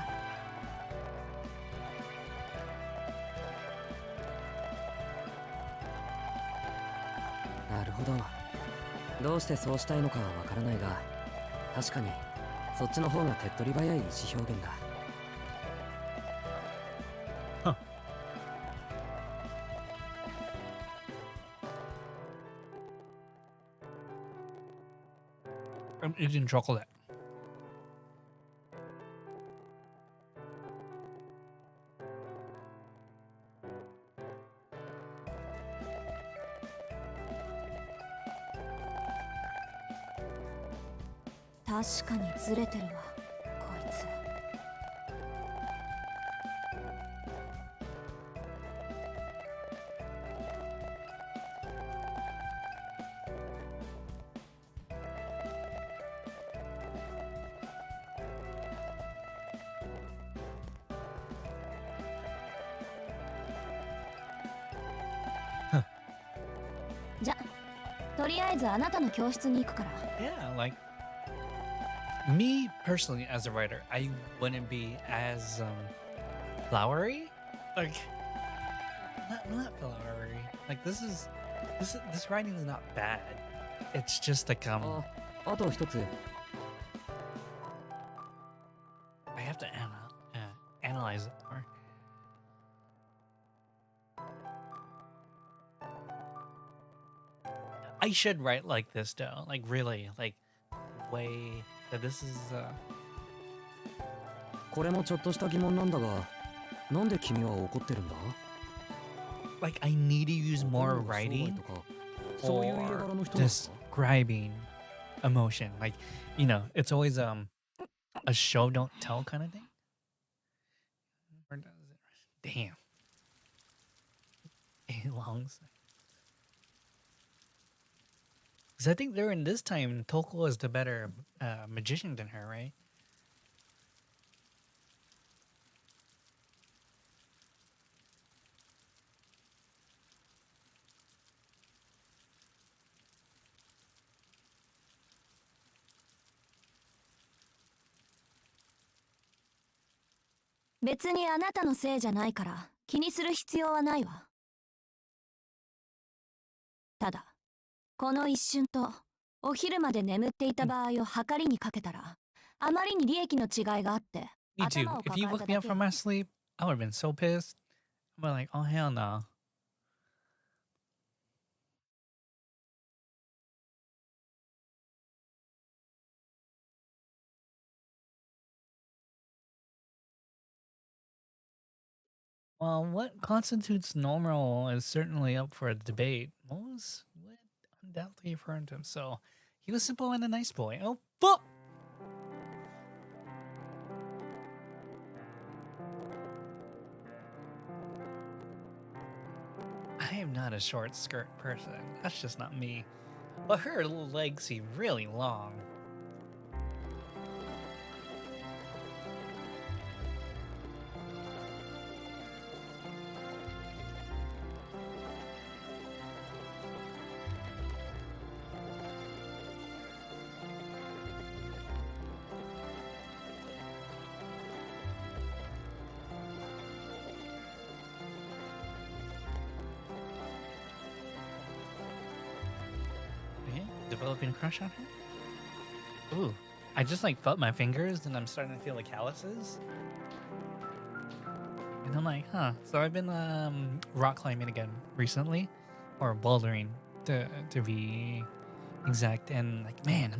ら。なるほど。どうしてそうしたいのかはわからないが、確かにそっちの方が手っ取り早い意思表現だ。I'm eating chocolate. 確かにずれてるわ、こいつ。じゃ、とりあえずあなたの教室に行くから。Yeah, like me personally as a writer, I wouldn't be as flowery. Like not flowery. Like this writing is not bad. It's just like あと一つ。I have to analyze it more. I should write like this though, like really, like way that this is これもちょっとした疑問なんだが、なんで君は怒ってるんだ？ like I need to use more writing そういう家柄の for 人なんだ。 describing emotion. Like, you know, it's always a show don't tell kind of thing. Or does it? Damn. A long. Because I think during this time, Toko is the better magician than her, right? "別にあなたのせいじゃないから気にする必要はないわ。ただ、この一瞬とお昼まで眠っていた場合を計りにかけたら、あまりに利益の違いがあって、 Me too. 頭を If 抱 you え woke た me だ up け。 from my sleep, I would have been so pissed. I'm like, oh hell no. Well, what constitutes normal is certainly up for a debate. Mo's would undoubtedly affirmed him, so he was simple and a nice boy. Oh, fuck! I am not a short skirt person. That's just not me. But her legs seem really long. developing a crush on her? Ooh, I just like felt my fingers and I'm starting to feel the calluses. And I'm like, huh. So I've been rock climbing again recently, or bouldering to be exact. And like, man,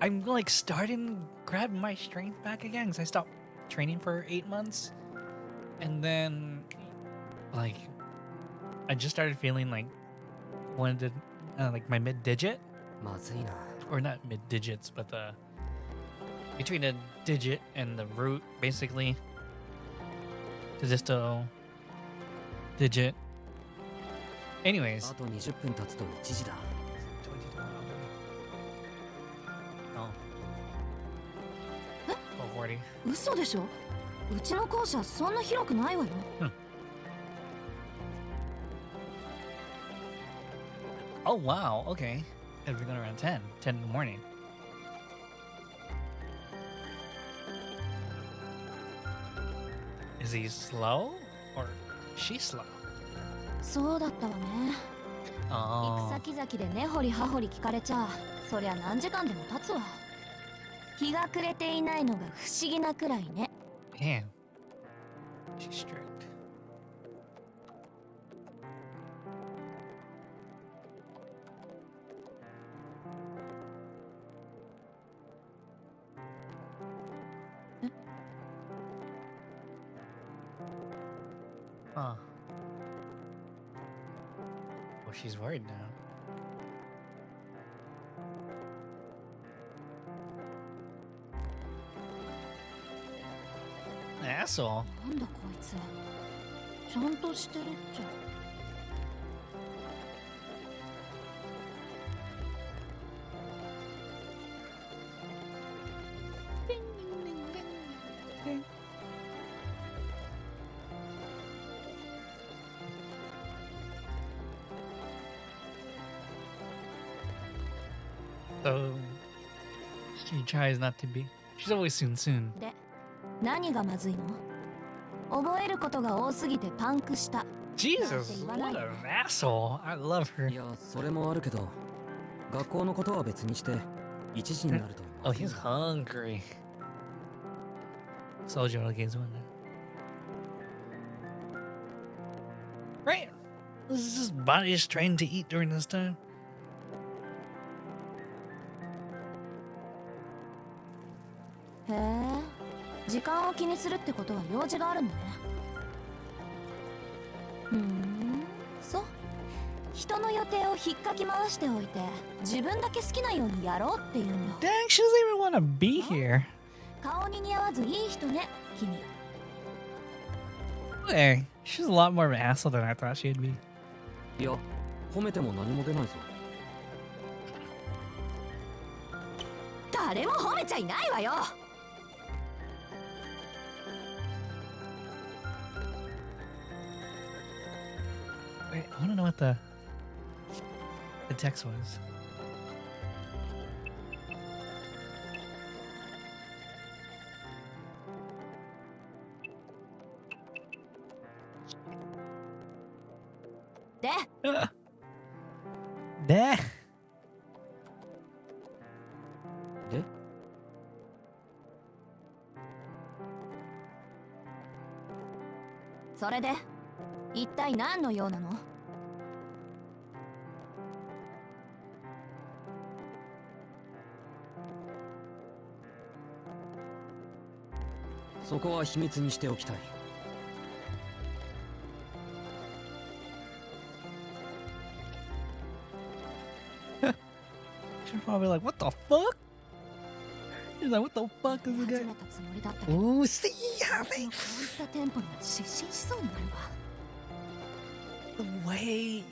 I'm like starting to grab my strength back again because I stopped training for 8 months, and then like I just started feeling like like my mid digit, まずいな。 or not mid digits, but the between the digit and the root, basically. The distal digit. Anyways. あと20分経つと1時だ。Oh. 12:40. 嘘でしょ。うちの校舎そんな広くないわよ。Oh wow, okay. It'll be going around 10 in the morning. Is he slow or she slow? そうだったわね。行 Oh. く先々で根掘り葉掘り聞かれちゃ、そりゃ何時間でも経つわ。日が暮れていないのが不思議なくらいね。Damn. She's strict. Huh. Well, she's worried now. Asshole. なんだこいつ。ちゃんとしてるっちゃ。So she tries not to be. She's always soon. で、何がまずいの？覚えることが多すぎてパンクした。 Jesus, what an asshole. I love her. いや、それもあるけど、学校のことは別にして、1時になると Oh, まずい he's な。 hungry. Soldier against one. Right. His body is trained to eat during this time. へえ、時間を気にするってことは用事があるんだね。そう。人の予定を引っかき回しておいて、自分だけ好きなようにやろうっていうの。 Dang, she doesn't even want to be here. 顔に似合わずいい人ね、君。 Hey, she's a lot more of an asshole than I thought she'd be. いや、褒めても何も出ないぞ。誰も褒めちゃいないわよ。 Wait, I want to know what the text was. There. で、それで、一体何の用なの？そこは秘密にしておきたい。She's probably like, what the fuck? She's like, what the fuck is 始 this め guy? たつもりだったけど、 Oh, see how こういったテンポには失神しそうになるわ。 the way.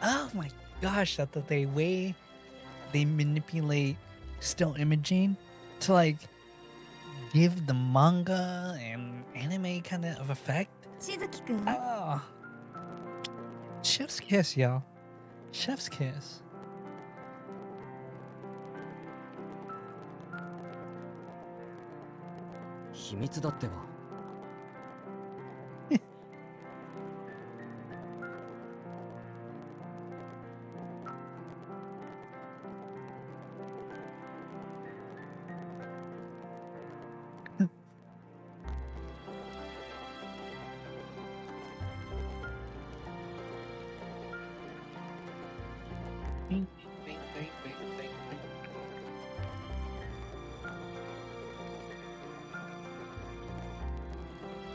Oh my gosh, that the way they manipulate still imaging to like give the manga and anime kind of effect. しずきくん、 Oh, chef's kiss, y'all. Chef's kiss. 秘密だってば。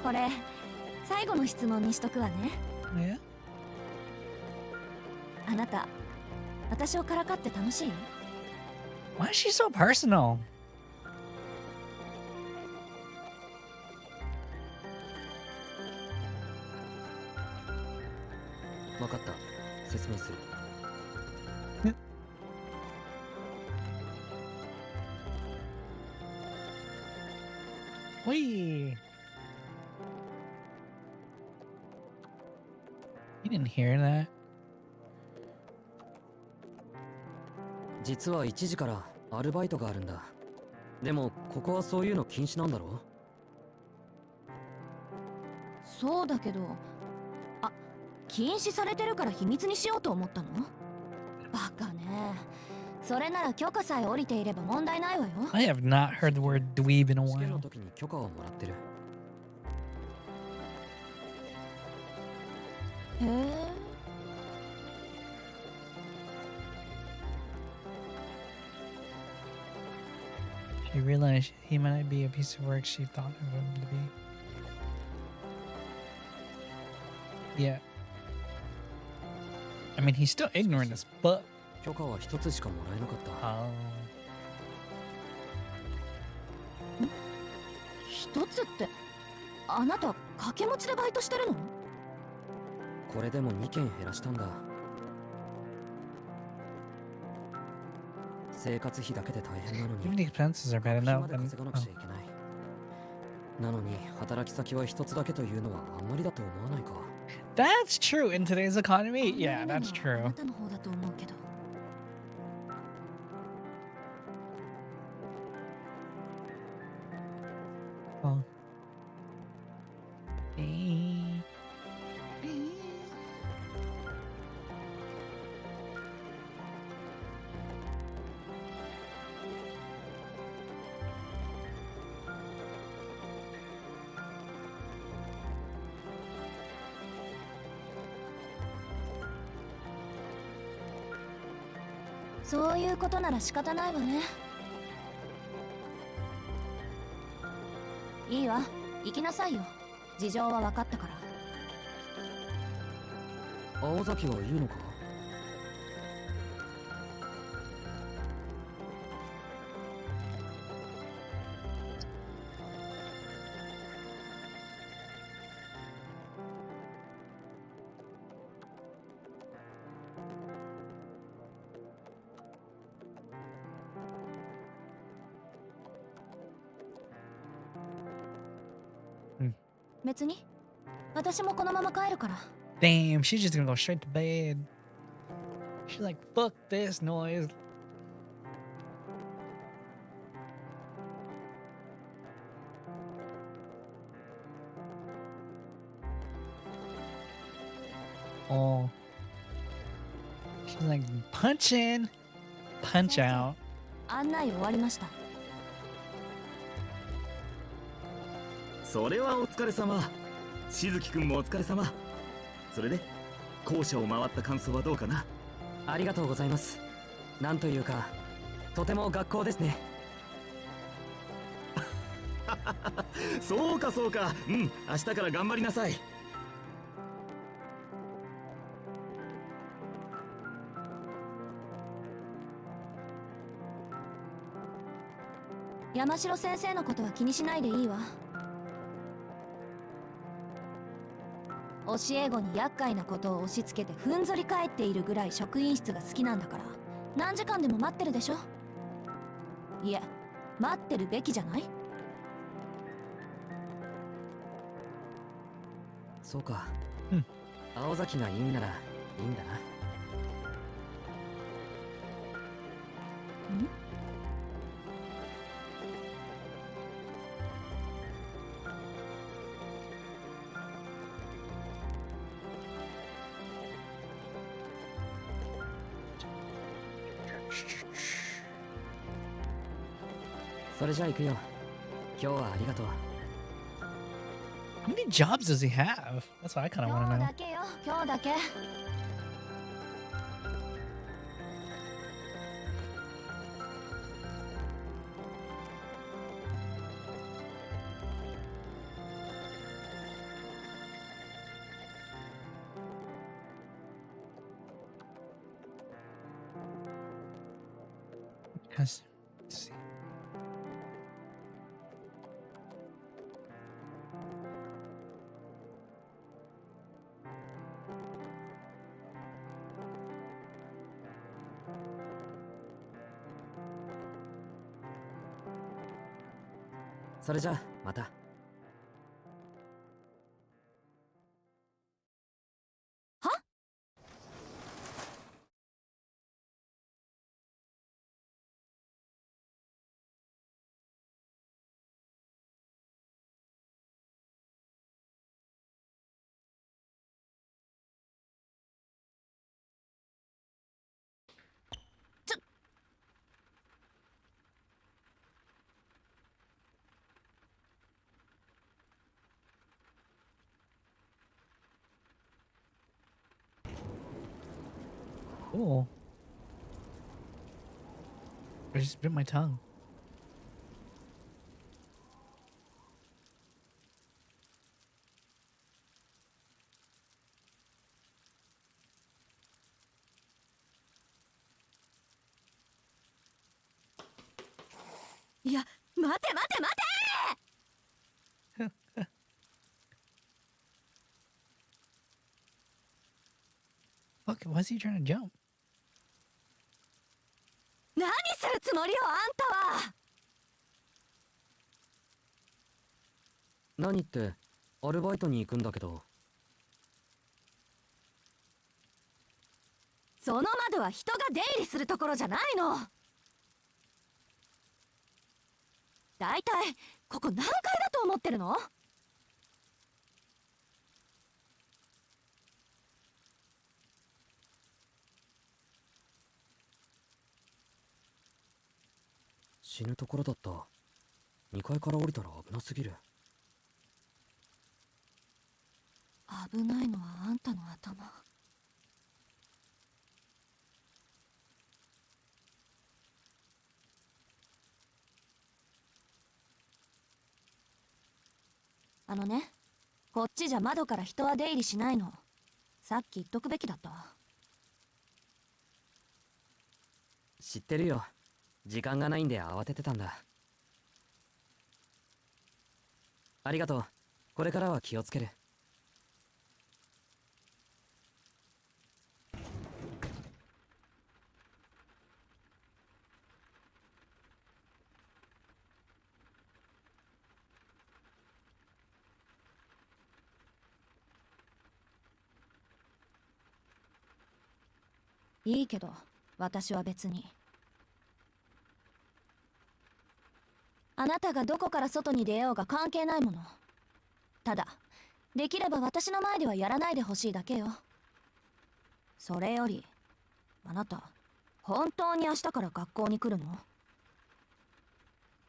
これ最後の質問にしとくわね。 Yeah. あなた私をからかって楽しい？ Why is she so personal? 分かった。説明する。Wee. You didn't hear that? 実は1時からアルバイトがあるんだ。でもここはそういうの禁止なんだろ？そうだけど、あ、禁止されてるから秘密にしようと思ったの？バカね。それなら許可さえ下りていれば問題ないわよ。 I have not heard the word dweeb in a 試験の while. 時に許可をもらってる。へえ。 She realized he might not be a piece of work she thought of him to be. Yeah. I mean, he's still ignorant as fuck. 許可は一つしかもらえなかった。 Oh. 一つって、あなた掛け持ちでバイトしてるの？これでも2件減らしたんだ。生活費だけで大変なの Even に the expenses are bad 暇 enough. で稼がなくちゃいけない。なのに働き先は一つだけというのはあんまりだと思わないか。 That's true in today's economy. Yeah, that's あ true. なたの方だと思うけど。 Oh.そういうことなら仕方ないわね。いいわ、行きなさいよ。事情は分かったから。青崎はいいのか？別に私もこのまま帰るから。 Damn, she's just gonna go straight to bed. She's like, fuck this noise. Oh. She's like, punch in, punch out. 案内終わりました。それはお疲れ様。しずきくんもお疲れ様。それで校舎を回った感想はどうかな？ありがとうございます。なんというかとても学校ですね。そうかそうか。うん、明日から頑張りなさい。山城先生のことは気にしないでいいわ。教え子に厄介なことを押し付けてふんぞり返っているぐらい職員室が好きなんだから、何時間でも待ってるでしょ。いえ、待ってるべきじゃない？そうか。うん。青崎がいいんならいいんだな。ん？それじゃあ行くよ。今日はありがとう。How many jobs does he have? That's what I kind of 今 want to 日 know. だけよ、今日だけ。Let's see. "それじゃあまた." Cool. I just bit my tongue. Yeah, 待て待て待て Fuck, why is he trying to jump? 何するつもりよあんたは。何って、アルバイトに行くんだけど。その窓は人が出入りするところじゃないの。だいたいここ何階だと思ってるの？死ぬところだった。2階から降りたら危なすぎる。危ないのはあんたの頭。あのね、こっちじゃ窓から人は出入りしないの。さっき言っとくべきだったわ。知ってるよ。時間がないんで慌ててたんだ。ありがとう。これからは気をつける。いいけど、私は別に。あなたがどこから外に出ようが関係ないもの。ただ、できれば私の前ではやらないでほしいだけよ。それより、あなた、本当に明日から学校に来るの？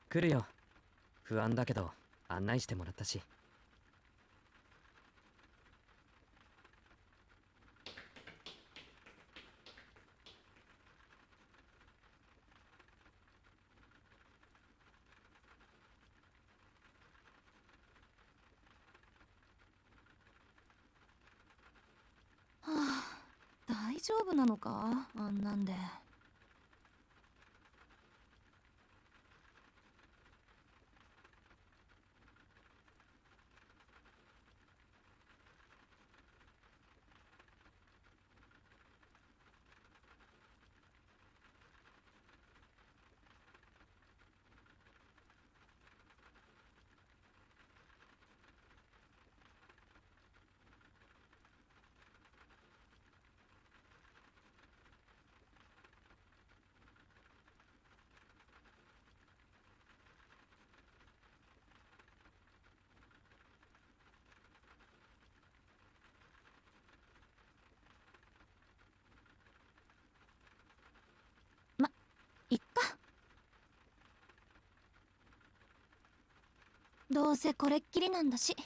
来るよ。不安だけど、案内してもらったし。はあ、大丈夫なのか？あんなんで。いっか。どうせこれっきりなんだし。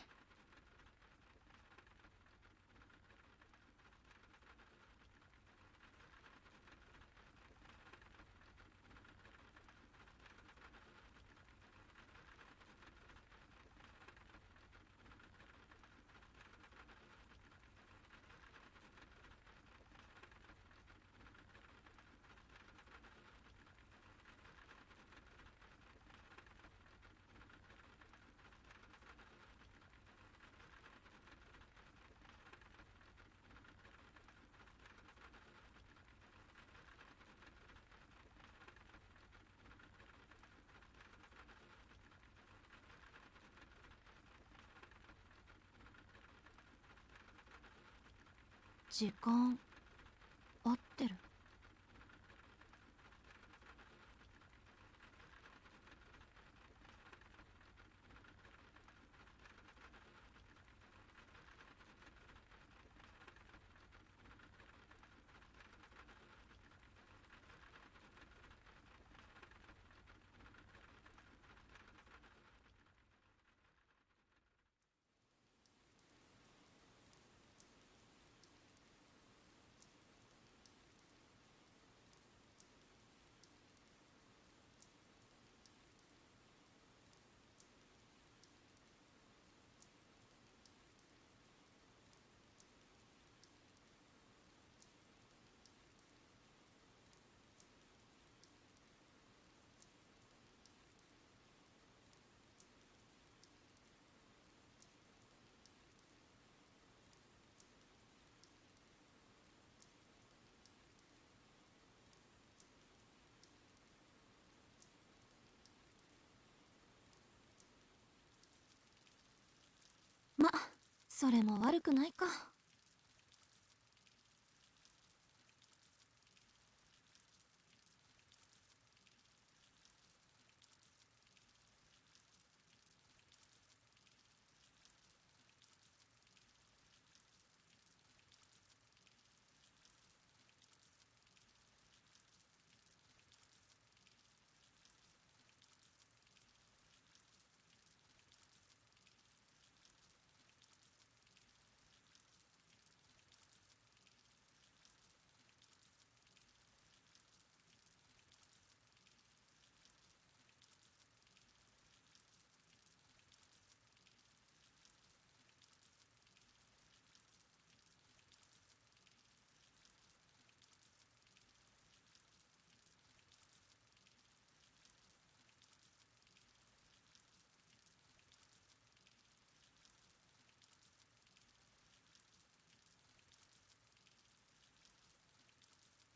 時間合ってる？ま、それも悪くないか。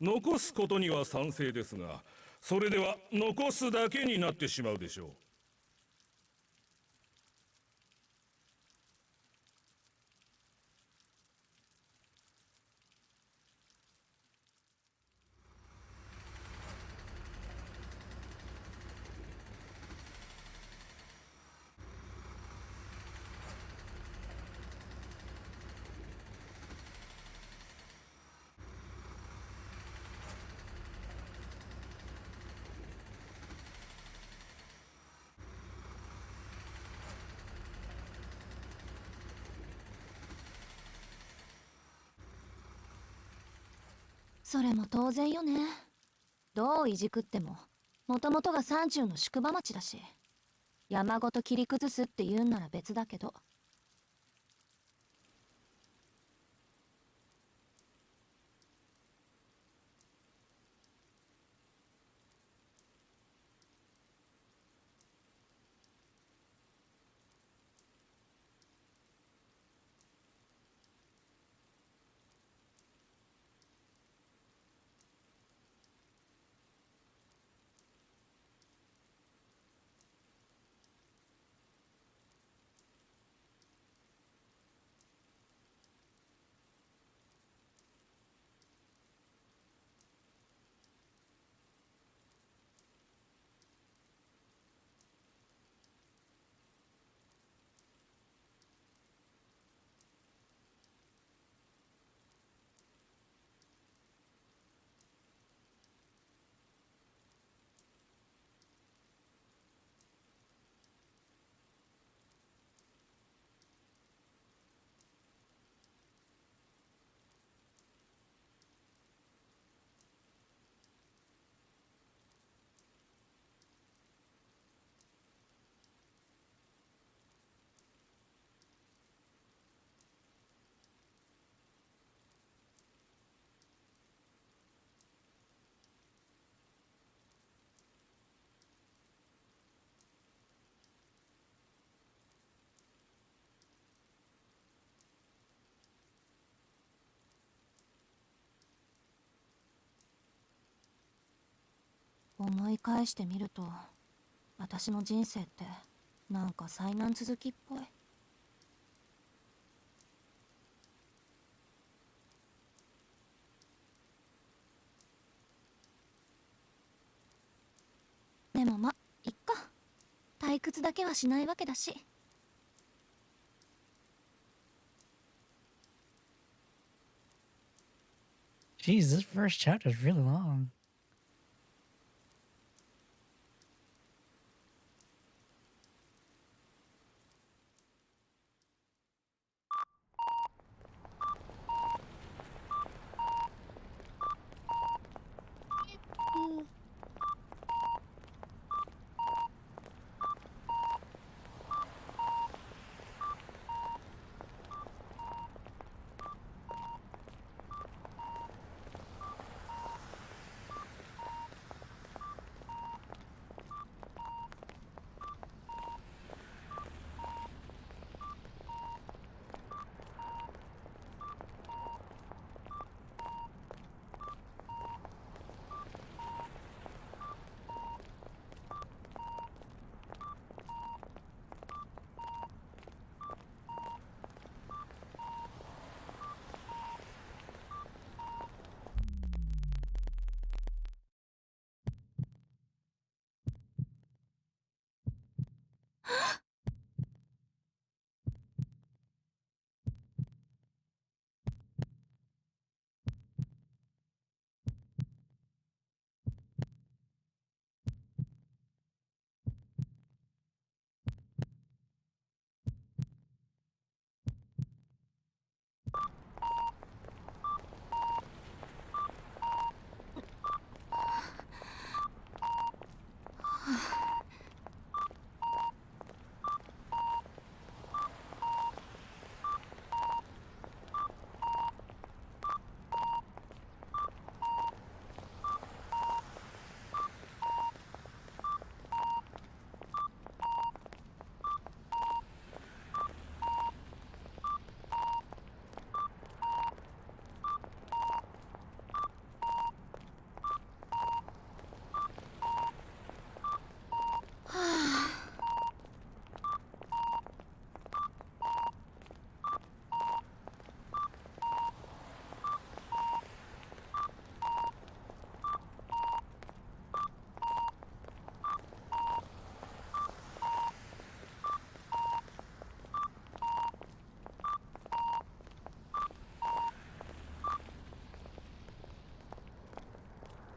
残すことには賛成ですが、それでは残すだけになってしまうでしょう。それも当然よね。どういじくってももともとが山中の宿場町だし、山ごと切り崩すって言うんなら別だけど。思い返してみると、私の人生ってなんか災難続きっぽい。でもま、いっか。退屈だけはしないわけだし。Jeez, this first chapter is really long.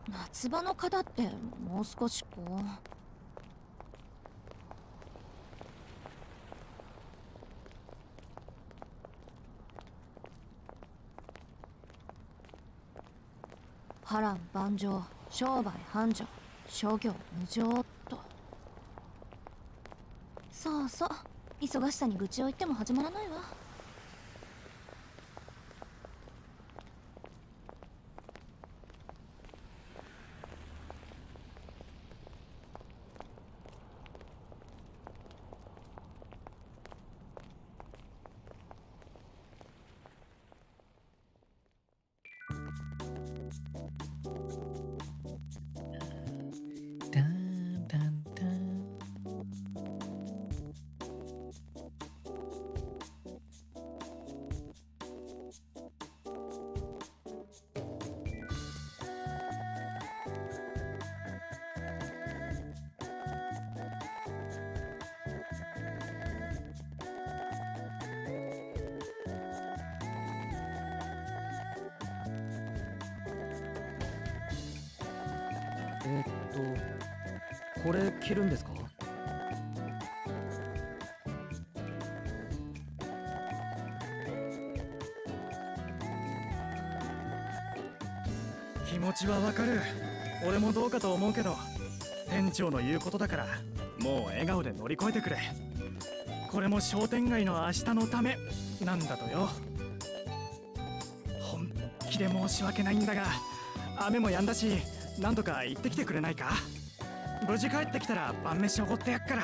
「夏場の方」ってもう少しこう。波乱万丈、商売繁盛、諸行無常と。そうそう、忙しさに愚痴を言っても始まらないわ。Dun, dun, dun. ?これ着るんですか？気持ちはわかる。俺もどうかと思うけど、店長の言うことだからもう笑顔で乗り越えてくれ。これも商店街の明日のためなんだとよ。本気で申し訳ないんだが、雨も止んだし、なんとか行ってきてくれないか。無事帰ってきたら晩飯おごってやっから。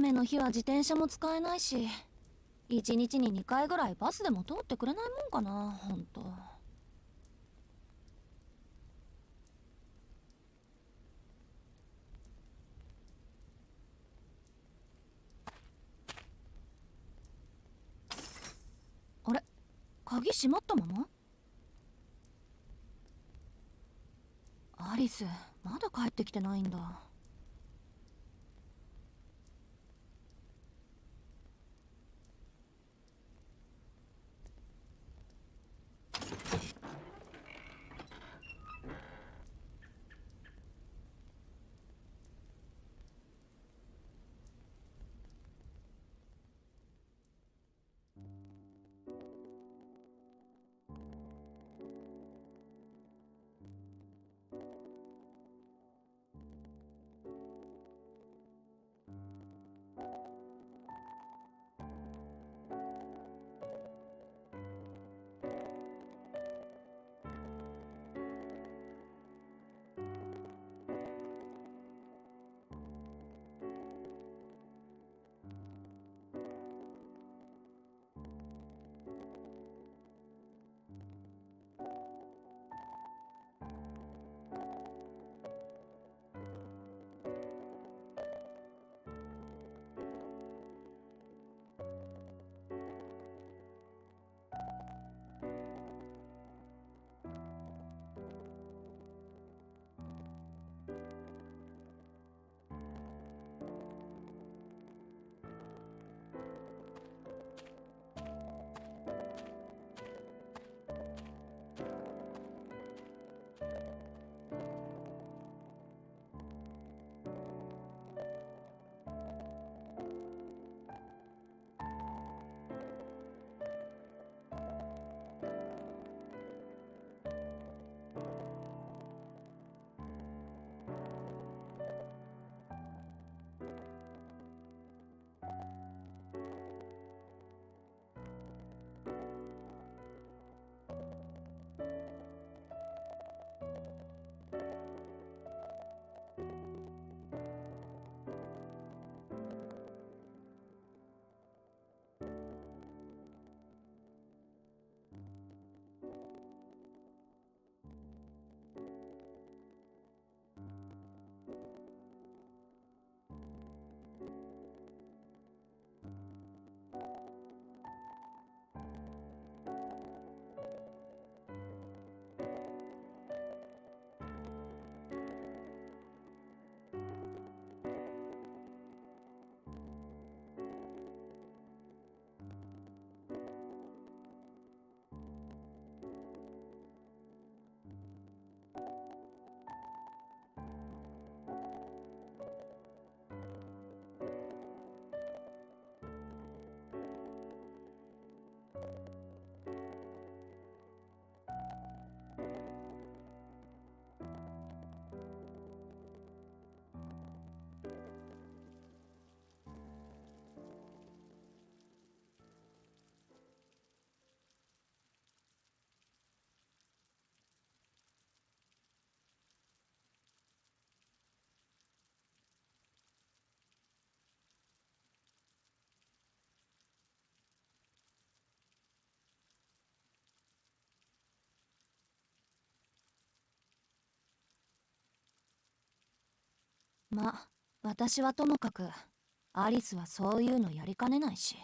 雨の日は自転車も使えないし、1日に2回ぐらいバスでも通ってくれないもんかな、ほんと。あれ、鍵閉まったまま？アリス、まだ帰ってきてないんだ。ま、私はともかく、アリスはそういうのやりかねないし。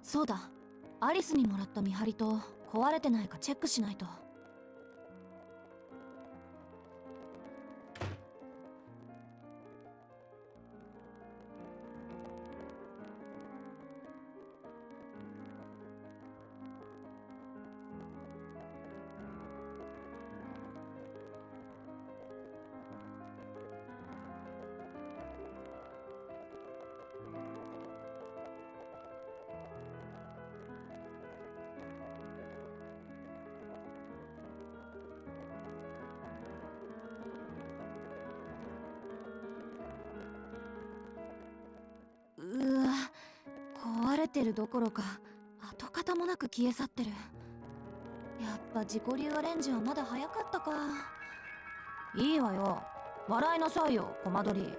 そうだ、アリスにもらった見張りと壊れてないかチェックしないと。うわ、壊れてるどころか跡形もなく消え去ってる。やっぱ自己流アレンジはまだ早かったか。いいわよ、笑いなさいよコマ撮り。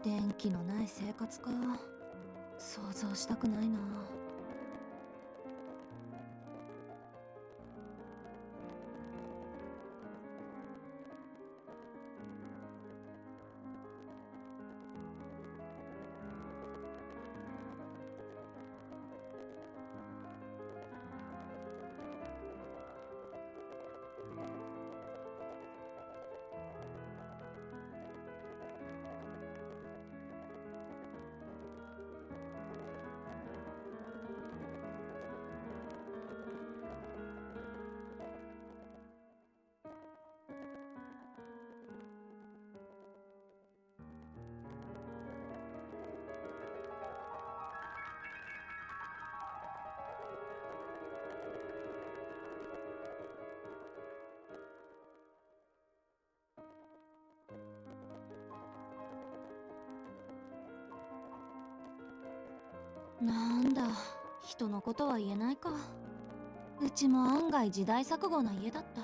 電気のない生活か。想像したくないな。なんだ、人のことは言えないか。うちも案外時代錯誤な家だった。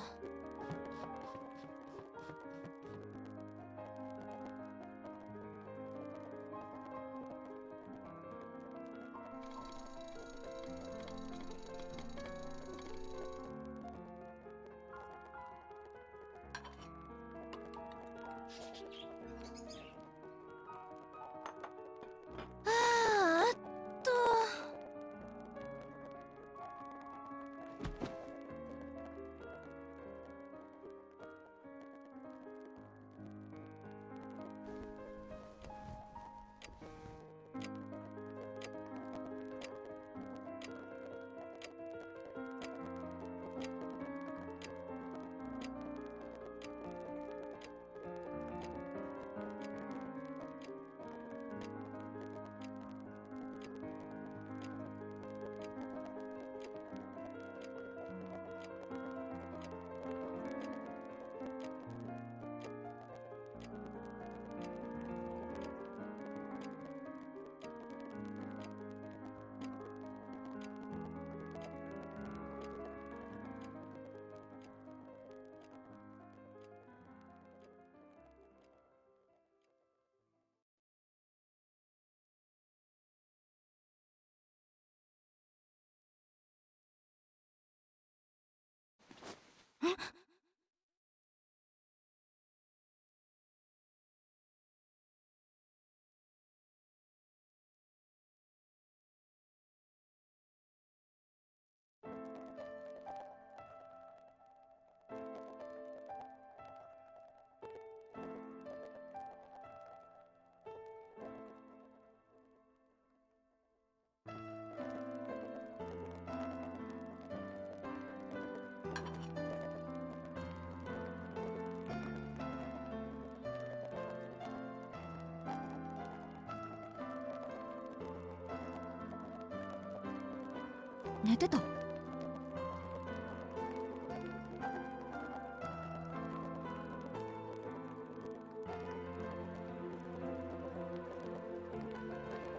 寝てた？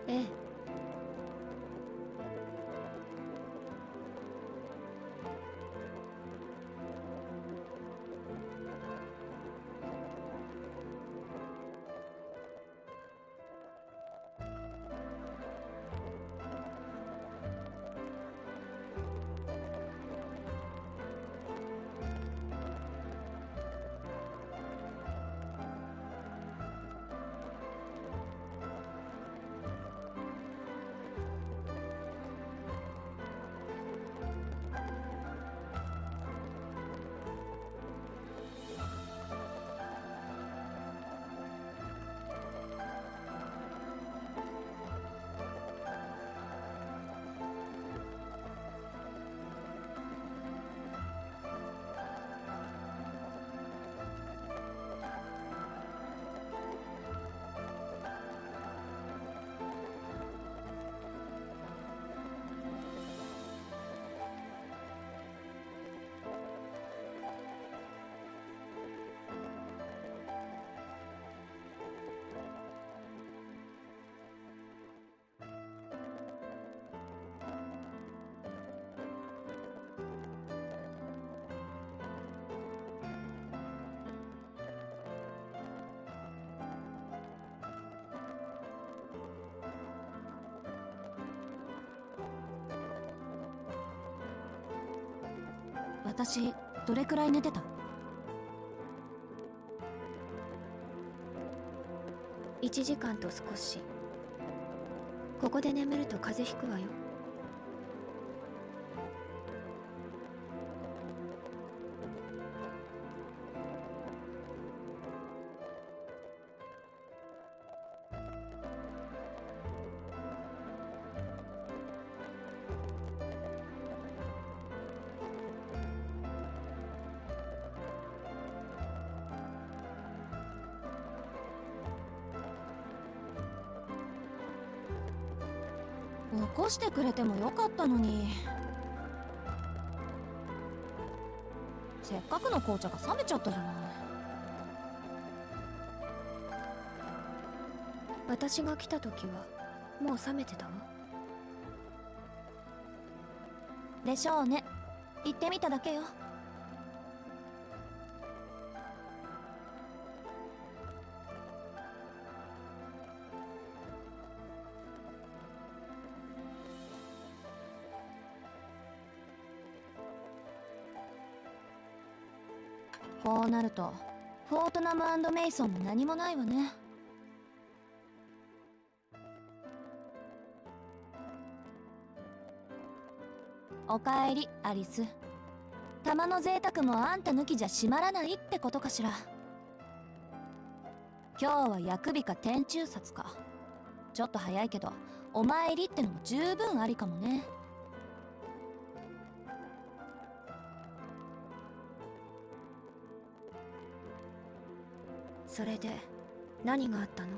ええ。私どれくらい寝てた？1時間と少し。ここで眠ると風邪ひくわよ。起こしてくれてもよかったのに。せっかくの紅茶が冷めちゃったじゃない。私が来た時はもう冷めてたわ。でしょうね。行ってみただけよ。こうなるとフォートナム&メイソンも何もないわね。おかえりアリス。玉の贅沢もあんた抜きじゃ閉まらないってことかしら。今日は薬日か天中殺か。ちょっと早いけどお参りってのも十分ありかもね。それで何があったの？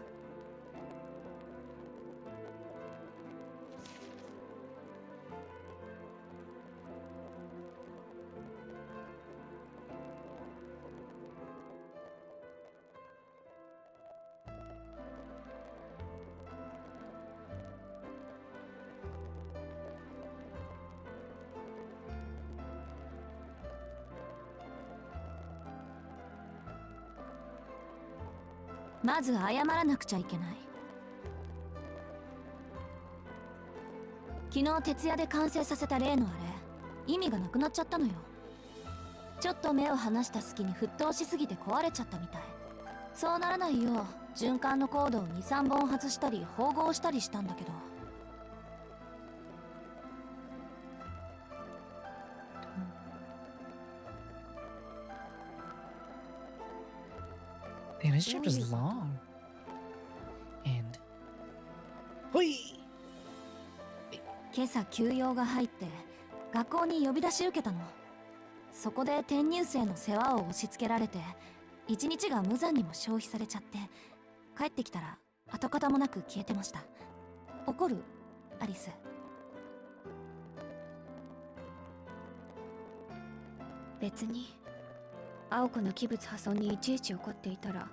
まず謝らなくちゃいけない。昨日徹夜で完成させた例のあれ、意味がなくなっちゃったのよ。ちょっと目を離した隙に沸騰しすぎて壊れちゃったみたい。そうならないよう循環のコードを 2,3 本外したり縫合したりしたんだけど。Damn, this chapter's long. And... Hoi! 今朝休養が入って学校に呼び出し受けたの。そこで転入生の世話を押し付けられて一日が無残にも消費されちゃって、帰ってきたら跡形もなく消えてました。怒るアリス？別に青子の器物破損にいちいち怒っていたら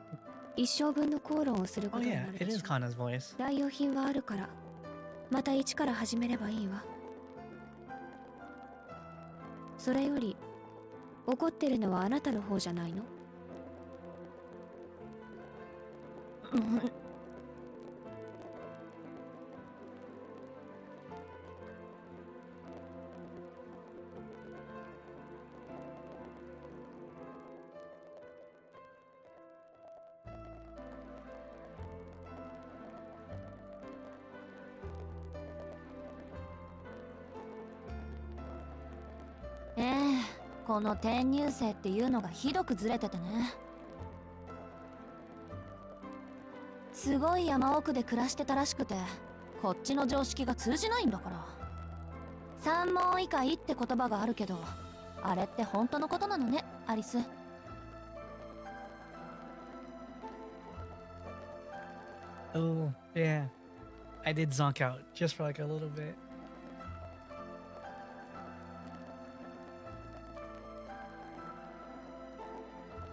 一生分の口論をするこ Oh とに yeah, なる it で is しょう。 Kana's voice. 代用品はあるからまた一から始めればいいわ。それより怒ってるのはあなたの方じゃないの？この転入生っていうのがひどくずれててね。すごい山奥で暮らしてたらしくて、こっちの常識が通じないんだから。三問以下いって言葉があるけど、あれって本当のことなのね、アリス。Oh, yeah. I did zonk out just for like a little bit.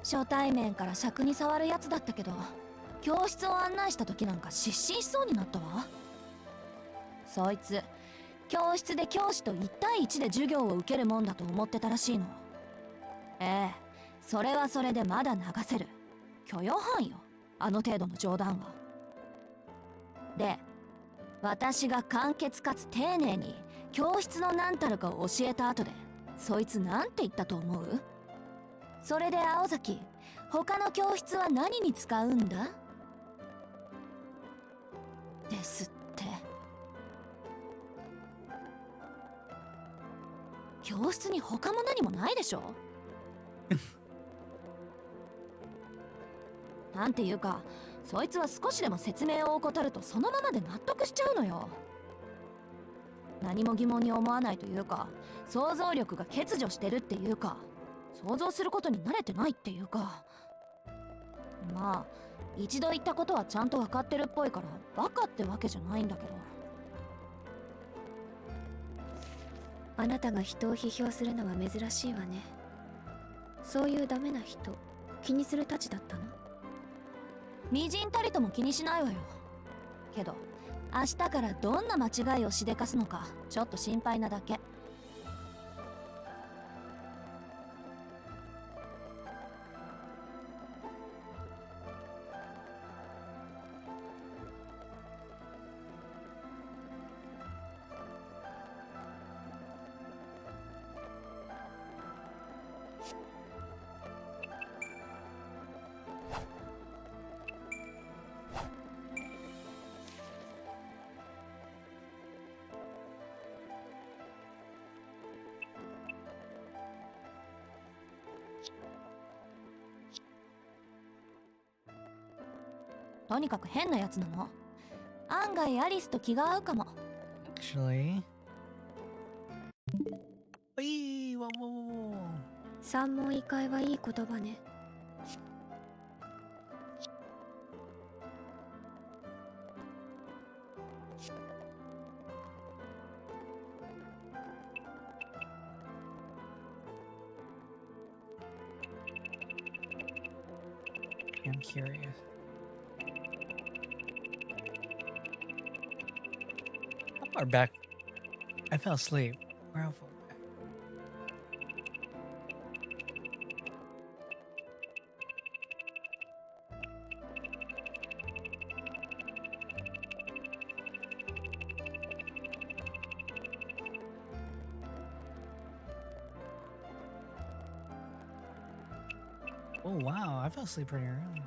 初対面から尺に触るやつだったけど、教室を案内した時なんか失神しそうになったわ。そいつ教室で教師と1対1で授業を受けるもんだと思ってたらしいの。ええ、それはそれでまだ流せる。許容範囲よ、あの程度の冗談は。で、私が簡潔かつ丁寧に教室の何たるかを教えた後で、そいつなんて言ったと思う？それで青崎、他の教室は何に使うんだ？ですって。教室に他も何もないでしょなんていうか、そいつは少しでも説明を怠るとそのままで納得しちゃうのよ。何も疑問に思わないというか、想像力が欠如してるっていうか、想像することに慣れてないっていうか。まあ一度言ったことはちゃんと分かってるっぽいからバカってわけじゃないんだけど。あなたが人を批評するのは珍しいわね。そういうダメな人気にするたちだったの？みじんたりとも気にしないわよ。けど明日からどんな間違いをしでかすのかちょっと心配なだけ。とにかく変なやつなの。案外アリスと気が合うかも。 Actually. Wee, whoa, whoa, whoa. 三問一回はいい言葉ね。I'm curious. How far back? I fell asleep. Where how far back? Oh wow, I fell asleep pretty early.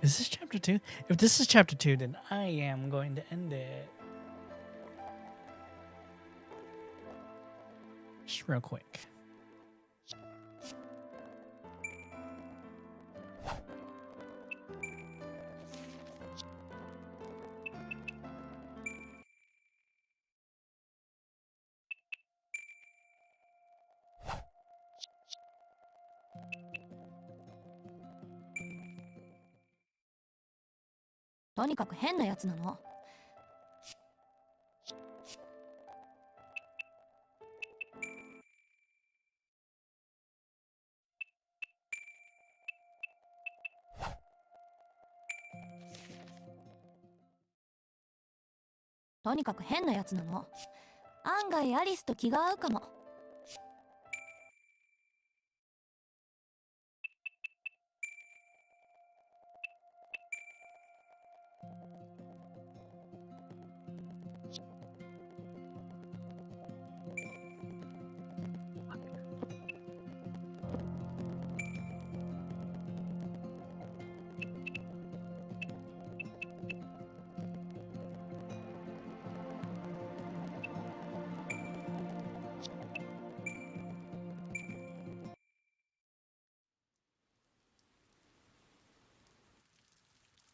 Is this chapter 2? If this is chapter 2, then I am going to end it. Just real quick. "とにかく変なやつなの。とにかく変なやつなの。案外アリスと気が合うかも。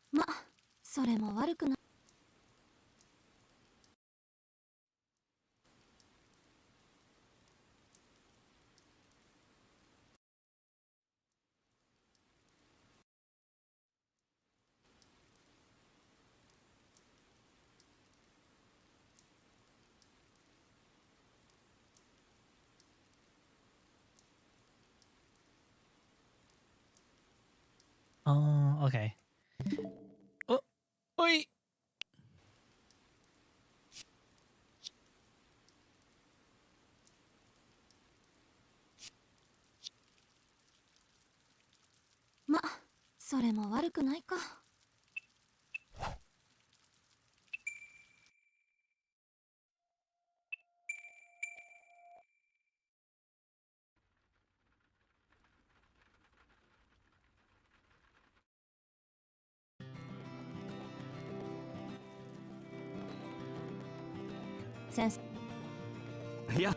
ま、それも悪くない。Okay. Oh, oi. ま、それも悪くないか。先生。いや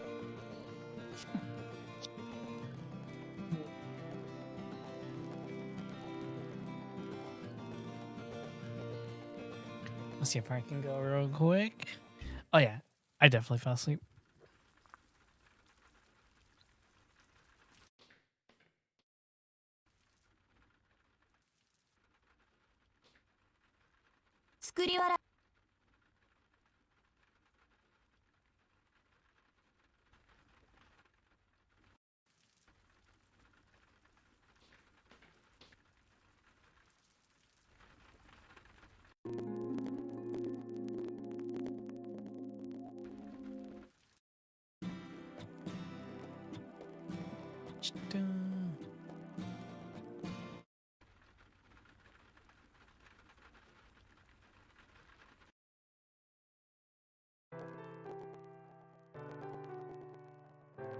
Let's see if I can go real quick. Oh yeah, I definitely fell asleep.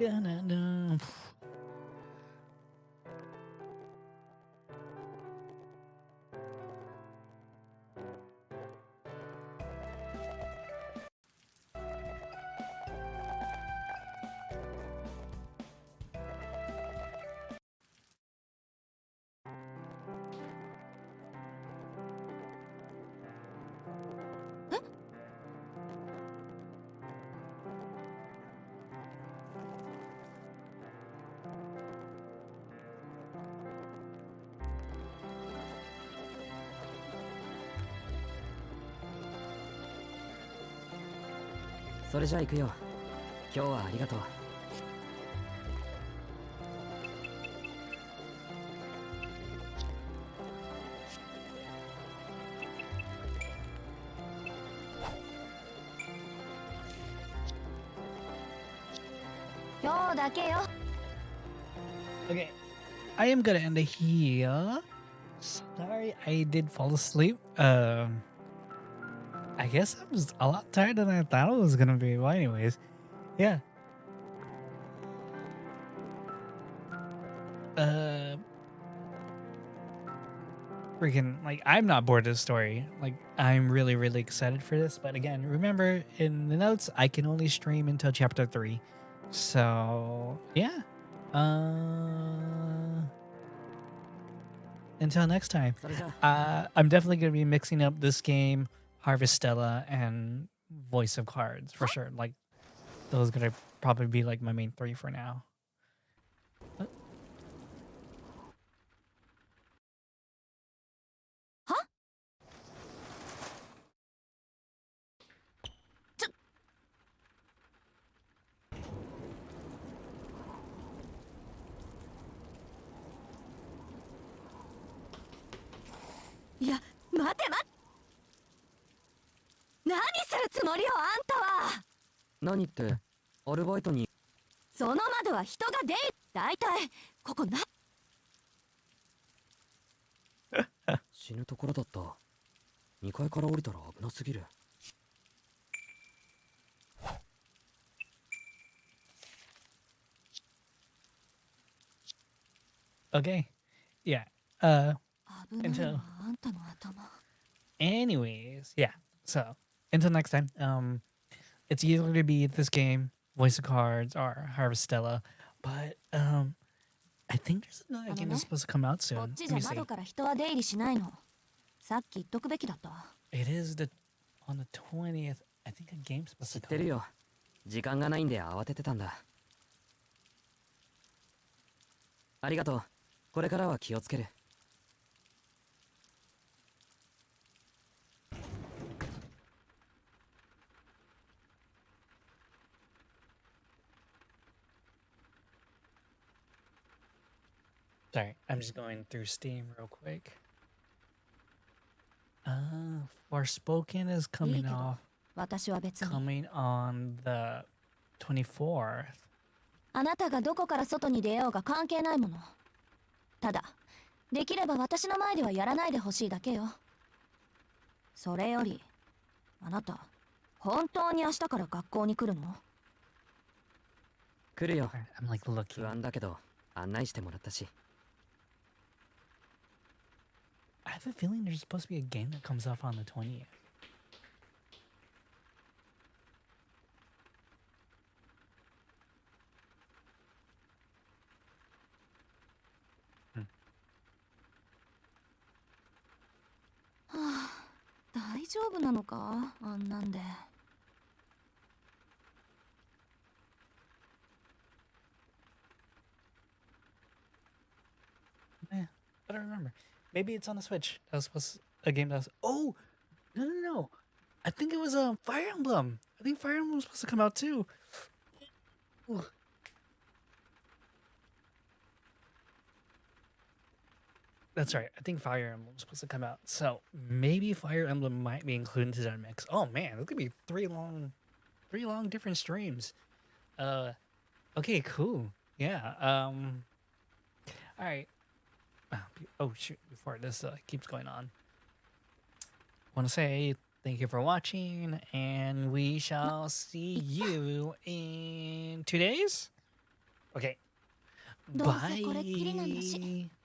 Da-da-da.「それじゃあ行くよ。今日はありがとう。」今日だけよ。 Okay, I am gonna end it here. Sorry, I did fall asleep. I guess I was a lot tired than I thought I was gonna be. Well, anyways, yeah. freaking like I'm not bored of this story. Like I'm really really excited for this. But again, remember in the notes I can only stream until chapter 3. So yeah. Until next time. それじゃ I'm definitely gonna be mixing up this game, Harvestella, and Voice of Cards for sure. Like those are gonna probably be like my main 3 for now. Huh? いや、待て待て。何するつもりよ、あんたは。何ってアルバイトにその窓は人が出る。だいたいここな。死ぬところだった。2階から降りたら危なすぎる。 Okay. Yeah. 危ないわ、あんたの頭。 Anyways, yeah. So until next time, it's either going to be this game, Voice of Cards, or Harvestella. But I think there's another game that's supposed to come out こ soon. っち Let じゃ me see. 窓から人は出入りしないの。さっき言っとくべきだったわ。 It is on the 20th. I think a game's supposed 知っ to て come. るよ。時間がないんで慌ててたんだ。ありがとう。これからは気をつける。 Sorry, I'm just going through Steam real quick. Forspoken is いい coming けど off, 私は別に。 coming on the 24th. あなたがどこから外に出ようが関係ないもの。ただ、できれば私の前ではやらないでほしいだけよ。それより、あなた、本当に明日から学校に来るの？来るよ。 Alright, I'm like 不 looking. 安だけど案内してもらったし。 I have a feeling there's supposed to be a game that comes off on the 20th. Hmm. はあ、大丈夫なのか？あんなんで。 Yeah, I don't remember. Maybe it's on the Switch. That was supposed a game that was. Oh, no. I think it was Fire Emblem. I think Fire Emblem was supposed to come out too. Ooh. That's right. I think Fire Emblem was supposed to come out. So maybe Fire Emblem might be included into that mix. Oh man, it's gonna be three long different streams. Okay, cool. Yeah. All right. Oh shoot! Before this keeps going on, want to say thank you for watching, and we shall see you in 2 days. Okay. どうせこれっきりなんだし。 Bye.